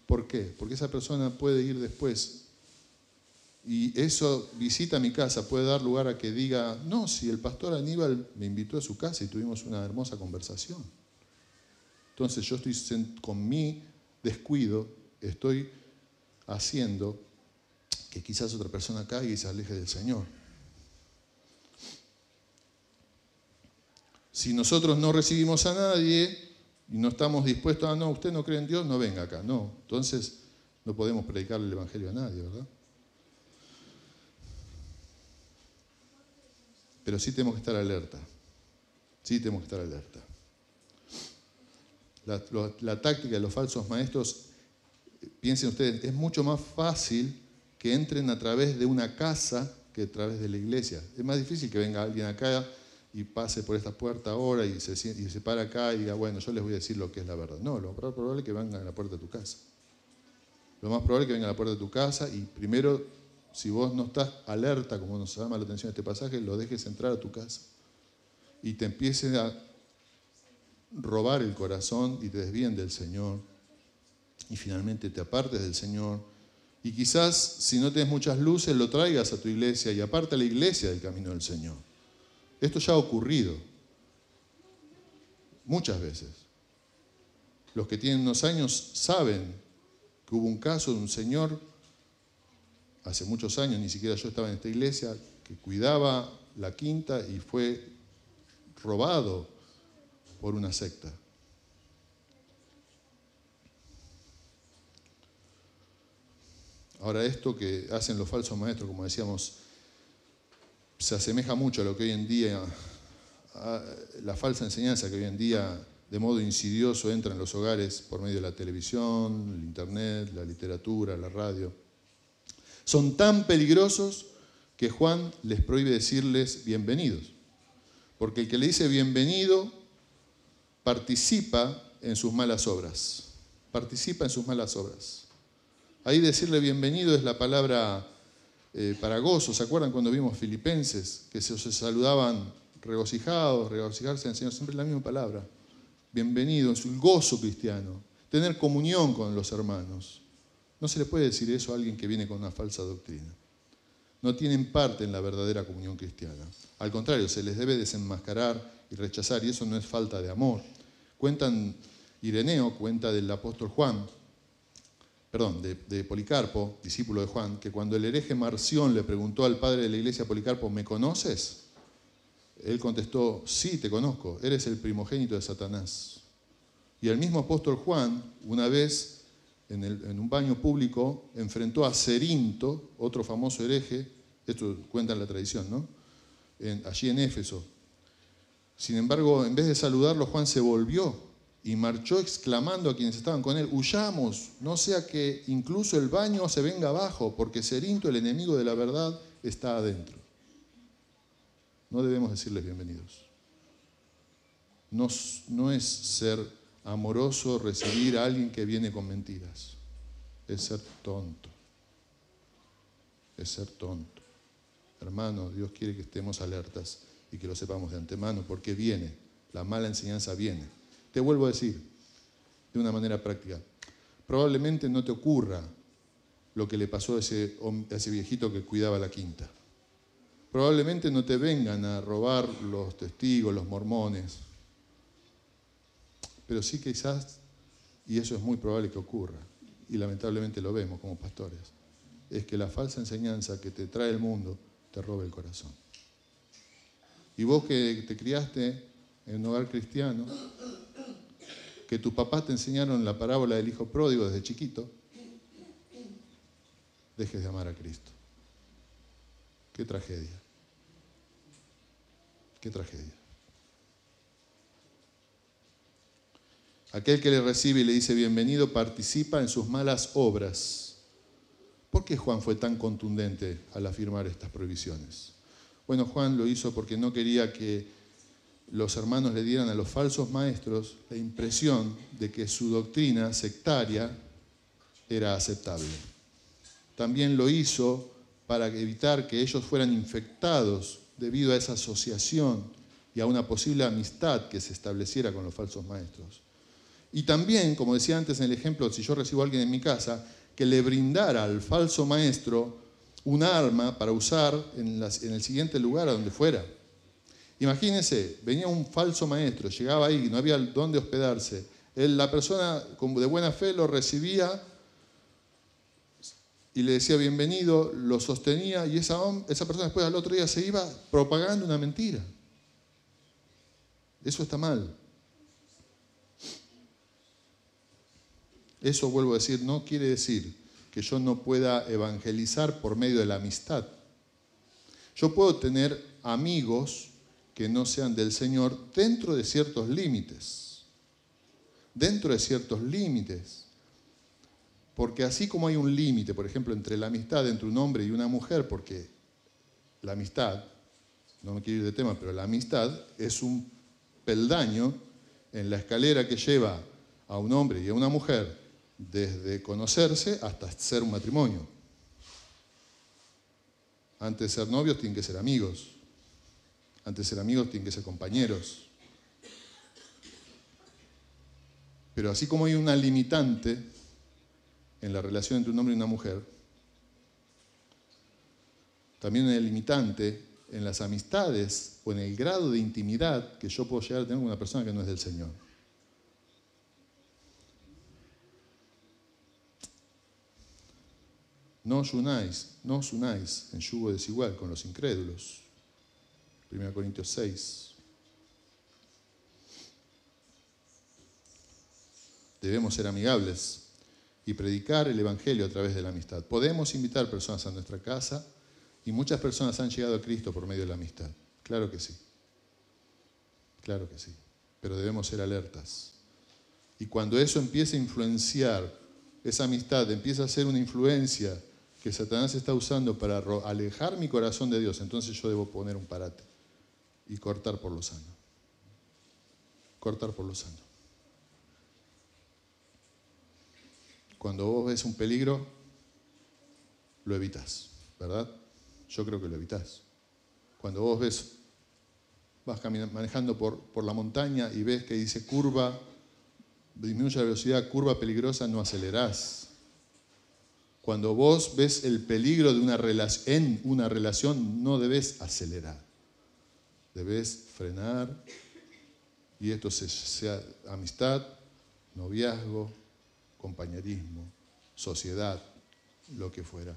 ¿Por qué? Porque esa persona puede ir después y eso, visita a mi casa, puede dar lugar a que diga, no, si el pastor Aníbal me invitó a su casa y tuvimos una hermosa conversación. Entonces yo estoy con mi descuido, estoy haciendo que quizás otra persona caiga y se aleje del Señor. Si nosotros no recibimos a nadie y no estamos dispuestos no, usted no cree en Dios, no venga acá. No, entonces no podemos predicarle el evangelio a nadie, ¿verdad? Pero sí tenemos que estar alerta. Sí tenemos que estar alerta. La táctica de los falsos maestros, piensen ustedes, es mucho más fácil que entren a través de una casa que a través de la iglesia. Es más difícil que venga alguien acá y pase por esta puerta ahora y se para acá y diga, bueno, yo les voy a decir lo que es la verdad. No, lo más probable es que vengan a la puerta de tu casa. Lo más probable es que vengan a la puerta de tu casa y primero, si vos no estás alerta, como nos llama la atención este pasaje, lo dejes entrar a tu casa y te empiecen a robar el corazón y te desvíen del Señor y finalmente te apartes del Señor y quizás si no tienes muchas luces lo traigas a tu iglesia y aparta a la iglesia del camino del Señor. Esto ya ha ocurrido muchas veces. Los que tienen unos años saben que hubo un caso de un señor, hace muchos años, ni siquiera yo estaba en esta iglesia, que cuidaba la quinta y fue robado por una secta. Ahora, esto que hacen los falsos maestros, como decíamos, se asemeja mucho a lo que hoy en día, a la falsa enseñanza que hoy en día de modo insidioso entra en los hogares por medio de la televisión, el internet, la literatura, la radio. Son tan peligrosos que Juan les prohíbe decirles bienvenidos. Porque el que le dice bienvenido participa en sus malas obras. Participa en sus malas obras. Ahí decirle bienvenido es la palabra para gozo. ¿Se acuerdan cuando vimos Filipenses? Que se saludaban regocijados, regocijarse en el Señor. Siempre es la misma palabra. Bienvenido, es el gozo cristiano. Tener comunión con los hermanos. No se le puede decir eso a alguien que viene con una falsa doctrina. No tienen parte en la verdadera comunión cristiana. Al contrario, se les debe desenmascarar y rechazar, y eso no es falta de amor. Ireneo cuenta del apóstol Juan, de Policarpo, discípulo de Juan, que cuando el hereje Marción le preguntó al padre de la iglesia Policarpo, ¿me conoces? Él contestó, sí, te conozco, eres el primogénito de Satanás. Y el mismo apóstol Juan, una vez en un baño público, enfrentó a Cerinto, otro famoso hereje, esto cuenta en la tradición, ¿no? Allí en Éfeso. Sin embargo, en vez de saludarlo, Juan se volvió y marchó exclamando a quienes estaban con él, huyamos, no sea que incluso el baño se venga abajo, porque Cerinto, el enemigo de la verdad, está adentro. No debemos decirles bienvenidos. No es ser amoroso recibir a alguien que viene con mentiras. Es ser tonto. Es ser tonto. Hermano, Dios quiere que estemos alertas y que lo sepamos de antemano, porque viene, la mala enseñanza viene. Te vuelvo a decir, de una manera práctica, probablemente no te ocurra lo que le pasó a ese viejito que cuidaba la quinta. Probablemente no te vengan a robar los testigos, los mormones, pero sí quizás, y eso es muy probable que ocurra, y lamentablemente lo vemos como pastores, es que la falsa enseñanza que te trae el mundo te robe el corazón. Y vos que te criaste en un hogar cristiano, que tus papás te enseñaron la parábola del hijo pródigo desde chiquito, dejes de amar a Cristo. Qué tragedia. Qué tragedia. Aquel que le recibe y le dice bienvenido participa en sus malas obras. ¿Por qué Juan fue tan contundente al afirmar estas prohibiciones? Bueno, Juan lo hizo porque no quería que los hermanos le dieran a los falsos maestros la impresión de que su doctrina sectaria era aceptable. También lo hizo para evitar que ellos fueran infectados debido a esa asociación y a una posible amistad que se estableciera con los falsos maestros. Y también, como decía antes en el ejemplo, si yo recibo a alguien en mi casa, que le brindara al falso maestro un arma para usar en el siguiente lugar a donde fuera. Imagínense, venía un falso maestro, llegaba ahí, no había dónde hospedarse. La persona de buena fe lo recibía y le decía bienvenido, lo sostenía y esa persona después al otro día se iba propagando una mentira. Eso está mal. Eso, vuelvo a decir, no quiere decir que yo no pueda evangelizar por medio de la amistad. Yo puedo tener amigos que no sean del Señor dentro de ciertos límites. Dentro de ciertos límites. Porque así como hay un límite, por ejemplo, entre la amistad entre un hombre y una mujer, porque la amistad, no me quiero ir de tema, pero la amistad es un peldaño en la escalera que lleva a un hombre y a una mujer desde conocerse hasta ser un matrimonio. Antes de ser novios tienen que ser amigos. Antes de ser amigos tienen que ser compañeros. Pero así como hay una limitante en la relación entre un hombre y una mujer, también hay una limitante en las amistades o en el grado de intimidad que yo puedo llegar a tener con una persona que no es del Señor. No os unáis en yugo desigual con los incrédulos. 1 Corintios 6. Debemos ser amigables y predicar el Evangelio a través de la amistad. Podemos invitar personas a nuestra casa y muchas personas han llegado a Cristo por medio de la amistad. Claro que sí. Claro que sí. Pero debemos ser alertas. Y cuando eso empiece a influenciar, esa amistad empieza a ser una influencia que Satanás está usando para alejar mi corazón de Dios, entonces yo debo poner un parate y cortar por lo sano. Cortar por lo sano. Cuando vos ves un peligro, lo evitas, ¿verdad? Yo creo que lo evitas. Cuando vos vas manejando por la montaña y ves que dice curva, disminuye la velocidad, curva peligrosa, no acelerás. Cuando vos ves el peligro de en una relación, no debes acelerar. Debes frenar, y esto sea amistad, noviazgo, compañerismo, sociedad, lo que fuera.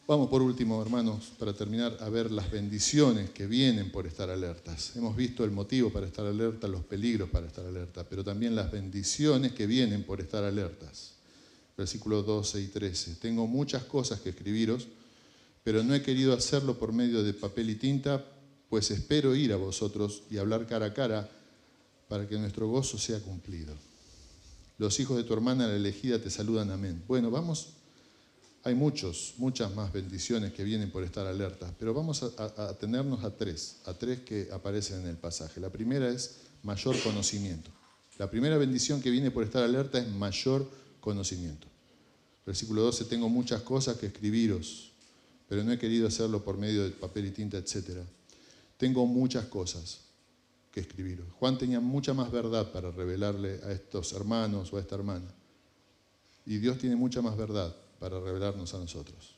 Vamos por último, hermanos, para terminar, a ver las bendiciones que vienen por estar alertas. Hemos visto el motivo para estar alerta, los peligros para estar alerta, pero también las bendiciones que vienen por estar alertas. Versículos 12 y 13. Tengo muchas cosas que escribiros, pero no he querido hacerlo por medio de papel y tinta, pues espero ir a vosotros y hablar cara a cara para que nuestro gozo sea cumplido. Los hijos de tu hermana, la elegida, te saludan, amén. Bueno, hay muchas más bendiciones que vienen por estar alertas, pero vamos a atenernos a tres que aparecen en el pasaje. La primera es mayor conocimiento. La primera bendición que viene por estar alerta es mayor conocimiento. Versículo 12, tengo muchas cosas que escribiros, pero no he querido hacerlo por medio de papel y tinta, etc. Tengo muchas cosas que escribiros. Juan tenía mucha más verdad para revelarle a estos hermanos o a esta hermana. Y Dios tiene mucha más verdad para revelarnos a nosotros.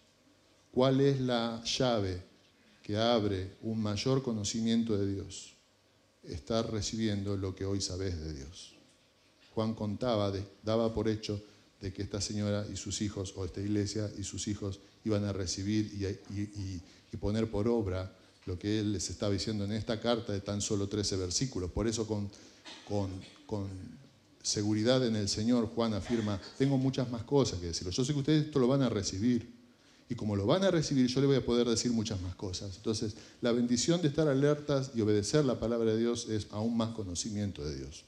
¿Cuál es la llave que abre un mayor conocimiento de Dios? Estar recibiendo lo que hoy sabés de Dios. Juan daba por hecho de que esta señora y sus hijos, o esta iglesia y sus hijos, iban a recibir y poner por obra lo que él les estaba diciendo en esta carta de tan solo 13 versículos. Por eso con seguridad en el Señor, Juan afirma, tengo muchas más cosas que decirles. Yo sé que ustedes esto lo van a recibir. Y como lo van a recibir, yo les voy a poder decir muchas más cosas. Entonces, la bendición de estar alertas y obedecer la palabra de Dios es aún más conocimiento de Dios.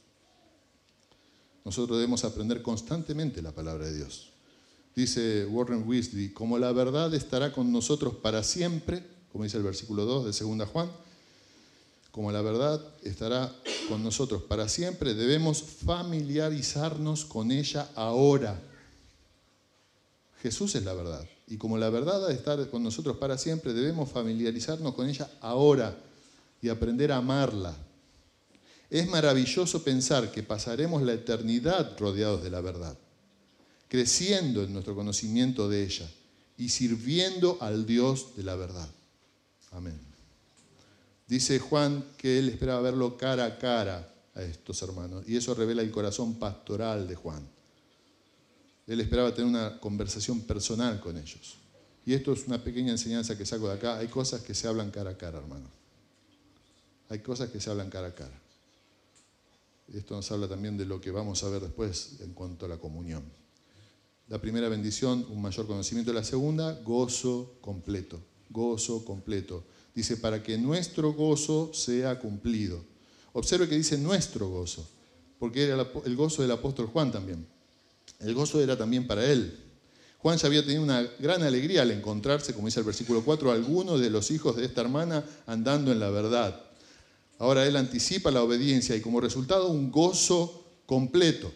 Nosotros debemos aprender constantemente la palabra de Dios. Dice Warren Wiersbe, como la verdad estará con nosotros para siempre, como dice el versículo 2 de 2 Juan, como la verdad estará con nosotros para siempre, debemos familiarizarnos con ella ahora. Jesús es la verdad. Y como la verdad ha de estar con nosotros para siempre, debemos familiarizarnos con ella ahora y aprender a amarla. Es maravilloso pensar que pasaremos la eternidad rodeados de la verdad, creciendo en nuestro conocimiento de ella y sirviendo al Dios de la verdad. Amén. Dice Juan que él esperaba verlo cara a cara a estos hermanos, y eso revela el corazón pastoral de Juan. Él esperaba tener una conversación personal con ellos. Y esto es una pequeña enseñanza que saco de acá. Hay cosas que se hablan cara a cara, hermano. Hay cosas que se hablan cara a cara. Esto nos habla también de lo que vamos a ver después en cuanto a la comunión. La primera bendición, un mayor conocimiento. La segunda, gozo completo. Gozo completo. Dice, para que nuestro gozo sea cumplido. Observe que dice nuestro gozo, porque era el gozo del apóstol Juan también. El gozo era también para él. Juan ya había tenido una gran alegría al encontrarse, como dice el versículo 4, algunos de los hijos de esta hermana andando en la verdad. Ahora él anticipa la obediencia y como resultado un gozo completo.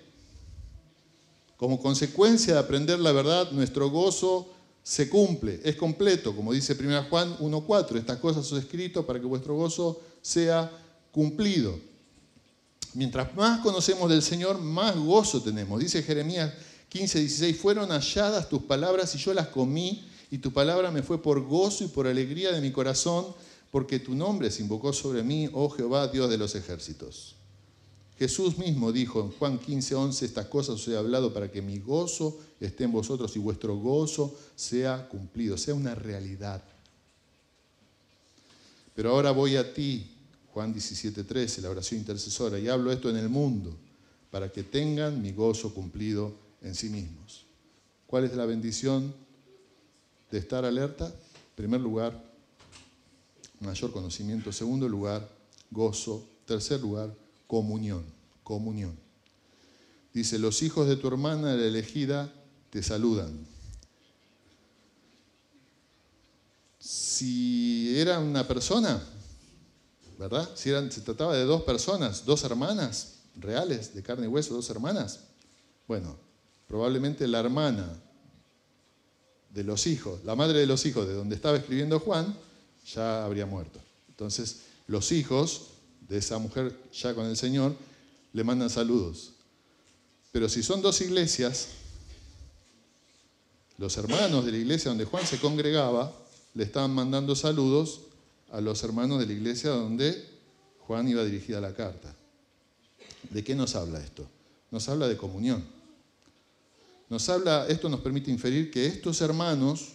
Como consecuencia de aprender la verdad, nuestro gozo se cumple, es completo. Como dice 1 Juan 1:4, estas cosas os he escrito para que vuestro gozo sea cumplido. Mientras más conocemos del Señor, más gozo tenemos. Dice Jeremías 15:16, fueron halladas tus palabras y yo las comí, y tu palabra me fue por gozo y por alegría de mi corazón, porque tu nombre se invocó sobre mí, oh Jehová, Dios de los ejércitos. Jesús mismo dijo en Juan 15:11, estas cosas os he hablado para que mi gozo esté en vosotros y vuestro gozo sea cumplido, sea una realidad. Pero ahora voy a ti, Juan 17:13, la oración intercesora, y hablo esto en el mundo, para que tengan mi gozo cumplido en sí mismos. ¿Cuál es la bendición de estar alerta? En primer lugar, mayor conocimiento. En segundo lugar, gozo. En tercer lugar, comunión. Comunión. Dice, los hijos de tu hermana, la elegida, te saludan. Si era una persona, ¿verdad? Si se trataba de dos personas, dos hermanas reales, de carne y hueso, dos hermanas, bueno, probablemente la hermana de los hijos, la madre de los hijos de donde estaba escribiendo Juan, ya habría muerto. Entonces, los hijos de esa mujer ya con el Señor le mandan saludos. Pero si son dos iglesias, los hermanos de la iglesia donde Juan se congregaba le estaban mandando saludos a los hermanos de la iglesia donde Juan iba dirigida la carta. ¿De qué nos habla esto? Nos habla de comunión. Esto nos permite inferir que estos hermanos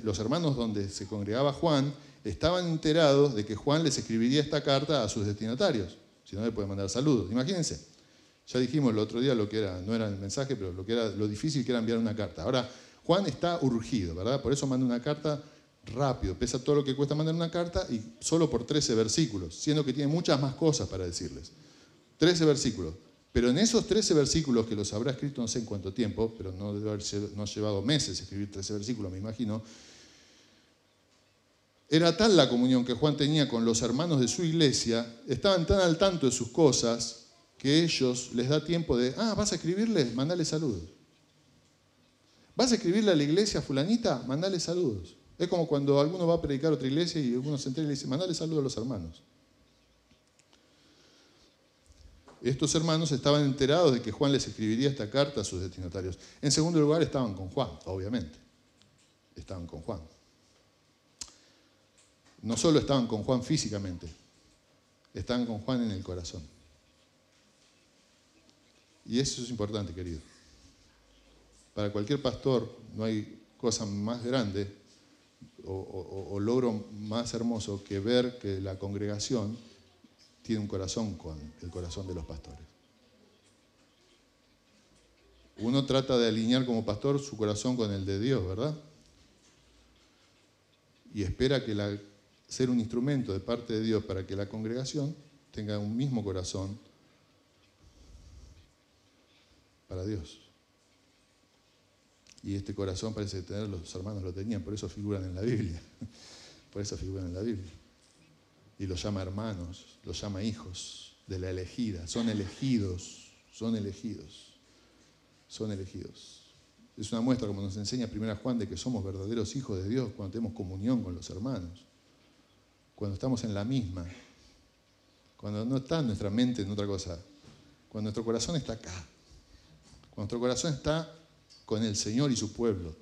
los hermanos donde se congregaba Juan, estaban enterados de que Juan les escribiría esta carta a sus destinatarios. Si no, le pueden mandar saludos. Imagínense. Ya dijimos el otro día lo que era, no era el mensaje, pero lo difícil que era enviar una carta. Ahora, Juan está urgido, ¿verdad? Por eso manda una carta rápido. Pesa todo lo que cuesta mandar una carta y solo por 13 versículos, siendo que tiene muchas más cosas para decirles. 13 versículos. Pero en esos 13 versículos, que los habrá escrito no sé en cuánto tiempo, pero no debe haber llevado meses escribir 13 versículos, me imagino, era tal la comunión que Juan tenía con los hermanos de su iglesia, estaban tan al tanto de sus cosas, que ellos les da tiempo de, ¿vas a escribirle? Mandale saludos. ¿Vas a escribirle a la iglesia fulanita? Mandale saludos. Es como cuando alguno va a predicar a otra iglesia y alguno se entera y le dice, mandale saludos a los hermanos. Estos hermanos estaban enterados de que Juan les escribiría esta carta a sus destinatarios. En segundo lugar, estaban con Juan, obviamente. Estaban con Juan. No solo estaban con Juan físicamente, estaban con Juan en el corazón. Y eso es importante, querido. Para cualquier pastor no hay cosa más grande o logro más hermoso que ver que la congregación tiene un corazón con el corazón de los pastores. Uno trata de alinear como pastor su corazón con el de Dios, ¿verdad? Y espera que ser un instrumento de parte de Dios para que la congregación tenga un mismo corazón para Dios. Y este corazón parece tener, los hermanos lo tenían, por eso figuran en la Biblia. Por eso figuran en la Biblia. Y los llama hermanos, los llama hijos de la elegida. Son elegidos, son elegidos, son elegidos. Es una muestra, como nos enseña 1 Juan, de que somos verdaderos hijos de Dios cuando tenemos comunión con los hermanos. Cuando estamos en la misma. Cuando no está nuestra mente en otra cosa. Cuando nuestro corazón está acá. Cuando nuestro corazón está con el Señor y su pueblo.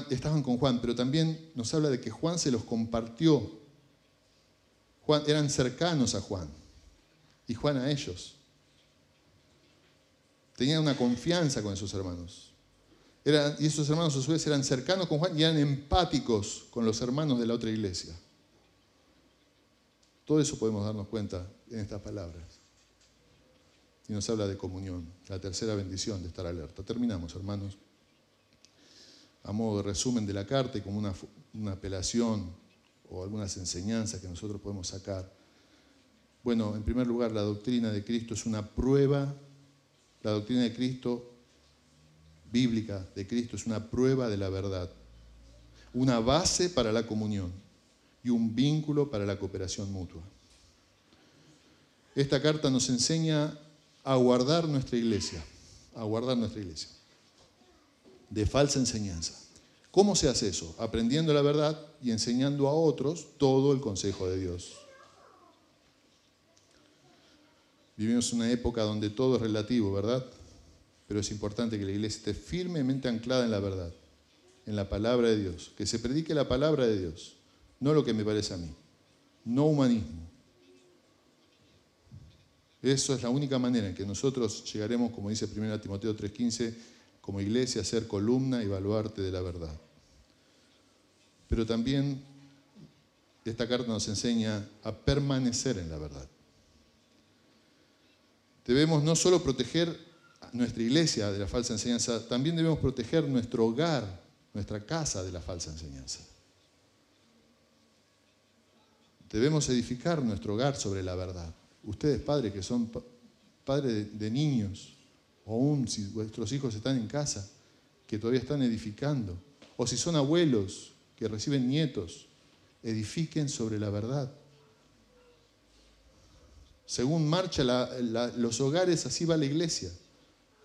Estaban con Juan, pero también nos habla de que Juan se los compartió. Eran cercanos a Juan y Juan a ellos. Tenían una confianza con esos hermanos. Y esos hermanos a su vez eran cercanos con Juan y eran empáticos con los hermanos de la otra iglesia. Todo eso podemos darnos cuenta en estas palabras. Y nos habla de comunión, la tercera bendición de estar alerta. Terminamos, hermanos. a modo de resumen de la carta y como una apelación o algunas enseñanzas que nosotros podemos sacar. Bueno, en primer lugar, la doctrina de Cristo es una prueba, la doctrina de Cristo, bíblica de Cristo, es una prueba de la verdad, una base para la comunión y un vínculo para la cooperación mutua. Esta carta nos enseña a guardar nuestra iglesia, de falsa enseñanza. ¿Cómo se hace eso? Aprendiendo la verdad y enseñando a otros todo el consejo de Dios. Vivimos una época donde todo es relativo, ¿verdad? Pero es importante que la iglesia esté firmemente anclada en la verdad, en la palabra de Dios, que se predique la palabra de Dios, no lo que me parece a mí, no humanismo. Eso es la única manera en que nosotros llegaremos, como dice 1 Timoteo 3:15, como iglesia a ser columna y baluarte de la verdad. Pero también esta carta nos enseña a permanecer en la verdad. Debemos no solo proteger a nuestra iglesia de la falsa enseñanza, también debemos proteger nuestro hogar, nuestra casa de la falsa enseñanza. Debemos edificar nuestro hogar sobre la verdad. Ustedes, padres que son padres de niños, o aún si vuestros hijos están en casa, que todavía están edificando, o si son abuelos que reciben nietos, edifiquen sobre la verdad. Según marcha los hogares, así va la iglesia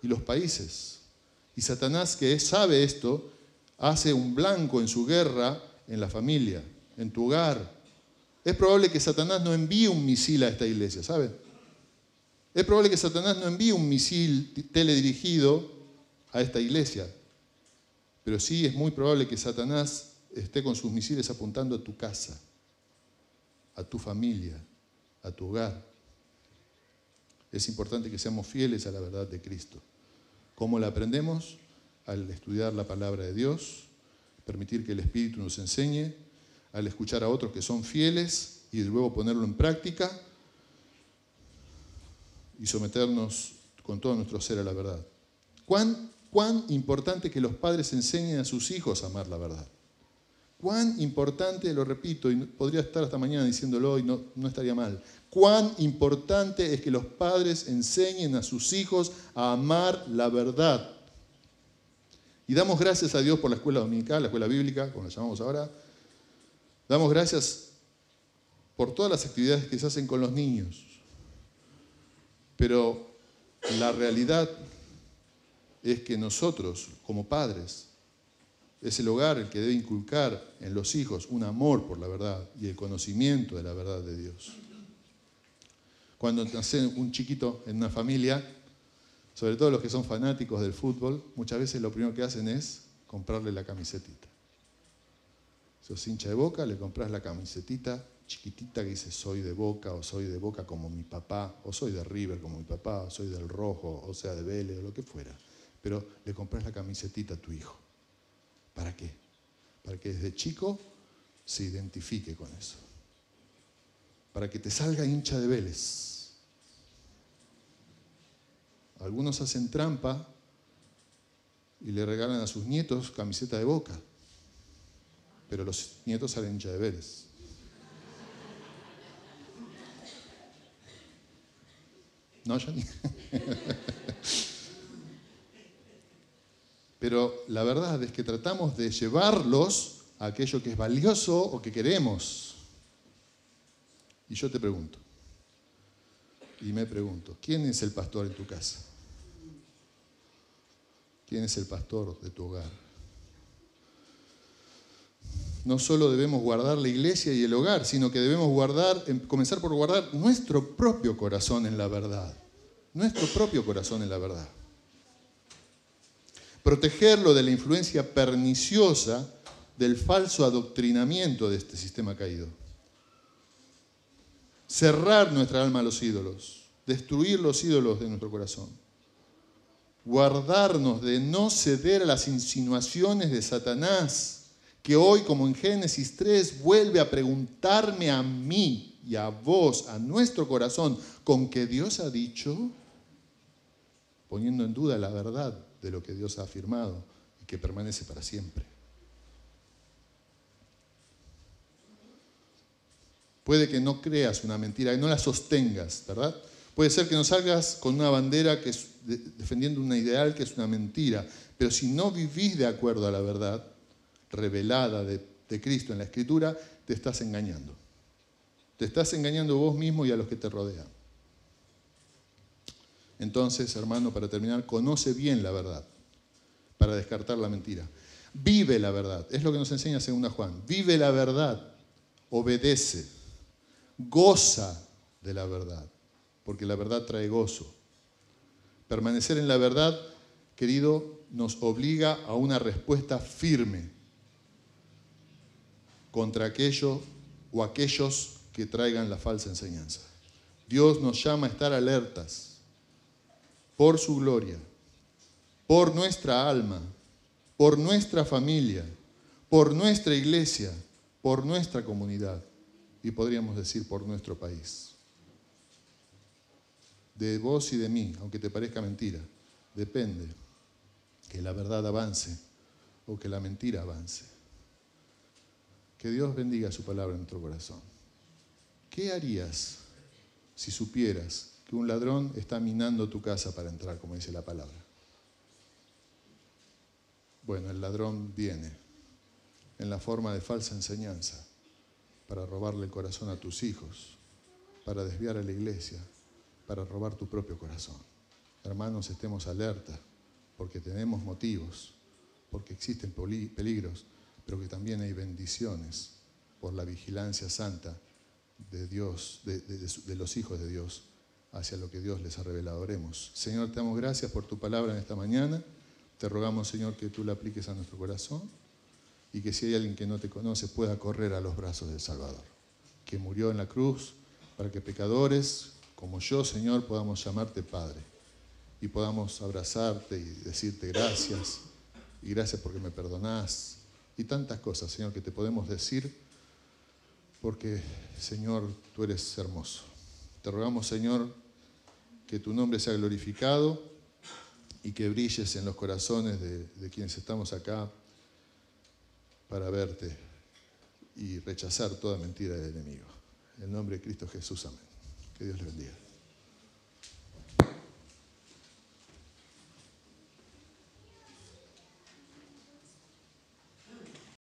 y los países. Y Satanás, que sabe esto, hace un blanco en su guerra en la familia, en tu hogar. Es probable que Satanás no envíe un misil a esta iglesia, ¿sabe? Es probable que Satanás no envíe un misil teledirigido a esta iglesia. Pero sí es muy probable que Satanás esté con sus misiles apuntando a tu casa, a tu familia, a tu hogar. Es importante que seamos fieles a la verdad de Cristo. ¿Cómo la aprendemos? Al estudiar la palabra de Dios, permitir que el Espíritu nos enseñe, al escuchar a otros que son fieles y luego ponerlo en práctica y someternos con todo nuestro ser a la verdad. ¿Cuán importante que los padres enseñen a sus hijos a amar la verdad? Cuán importante, lo repito, y podría estar hasta mañana diciéndolo y no estaría mal, cuán importante es que los padres enseñen a sus hijos a amar la verdad. Y damos gracias a Dios por la escuela dominical, la escuela bíblica, como la llamamos ahora. Damos gracias por todas las actividades que se hacen con los niños. Pero la realidad es que nosotros, como padres, es el hogar el que debe inculcar en los hijos un amor por la verdad y el conocimiento de la verdad de Dios. Cuando nace un chiquito en una familia, sobre todo los que son fanáticos del fútbol, muchas veces lo primero que hacen es comprarle la camisetita. Sos hincha de Boca, le compras la camisetita chiquitita que dice soy de Boca, o soy de Boca como mi papá, o soy de River como mi papá, o soy del Rojo, o sea de Vélez, o lo que fuera. Pero le compras la camisetita a tu hijo. ¿Para qué? Para que desde chico se identifique con eso. Para que te salga hincha de Vélez. Algunos hacen trampa y le regalan a sus nietos camiseta de Boca. Pero los nietos salen hincha de Vélez. No, yo ni. Pero la verdad es que tratamos de llevarlos a aquello que es valioso o que queremos. Y yo te pregunto, y me pregunto, ¿quién es el pastor en tu casa? ¿Quién es el pastor de tu hogar? No solo debemos guardar la iglesia y el hogar, sino que debemos comenzar por guardar nuestro propio corazón en la verdad. Nuestro propio corazón en la verdad. Protegerlo de la influencia perniciosa del falso adoctrinamiento de este sistema caído. Cerrar nuestra alma a los ídolos, destruir los ídolos de nuestro corazón. Guardarnos de no ceder a las insinuaciones de Satanás, que hoy, como en Génesis 3, vuelve a preguntarme a mí y a vos, a nuestro corazón, ¿con qué Dios ha dicho? Poniendo en duda la verdad de lo que Dios ha afirmado y que permanece para siempre. Puede que no creas una mentira, que no la sostengas, ¿verdad? Puede ser que no salgas con una bandera que es defendiendo un ideal que es una mentira, pero si no vivís de acuerdo a la verdad revelada de Cristo en la Escritura, te estás engañando. Te estás engañando vos mismo y a los que te rodean. Entonces, hermano, para terminar, conoce bien la verdad para descartar la mentira. Vive la verdad, es lo que nos enseña 2 Juan. Vive la verdad, obedece, goza de la verdad, porque la verdad trae gozo. Permanecer en la verdad, querido, nos obliga a una respuesta firme contra aquello o aquellos que traigan la falsa enseñanza. Dios nos llama a estar alertas por su gloria, por nuestra alma, por nuestra familia, por nuestra iglesia, por nuestra comunidad y podríamos decir por nuestro país. De vos y de mí, aunque te parezca mentira, depende que la verdad avance o que la mentira avance. Que Dios bendiga su palabra en nuestro corazón. ¿Qué harías si supieras que un ladrón está minando tu casa para entrar, como dice la palabra? Bueno, el ladrón viene en la forma de falsa enseñanza para robarle el corazón a tus hijos, para desviar a la iglesia, para robar tu propio corazón. Hermanos, estemos alerta, porque tenemos motivos, porque existen peligros, pero que también hay bendiciones por la vigilancia santa de Dios, de los hijos de Dios, hacia lo que Dios les ha revelado. Oremos. Señor, te damos gracias por tu palabra en esta mañana. Te rogamos, Señor, que tú la apliques a nuestro corazón y que si hay alguien que no te conoce pueda correr a los brazos del Salvador, que murió en la cruz para que pecadores como yo, Señor, podamos llamarte Padre y podamos abrazarte y decirte gracias y gracias porque me perdonás y tantas cosas, Señor, que te podemos decir porque, Señor, tú eres hermoso. Te rogamos, Señor, que tu nombre sea glorificado y que brilles en los corazones de quienes estamos acá para verte y rechazar toda mentira del enemigo. En el nombre de Cristo Jesús, amén. Que Dios les bendiga.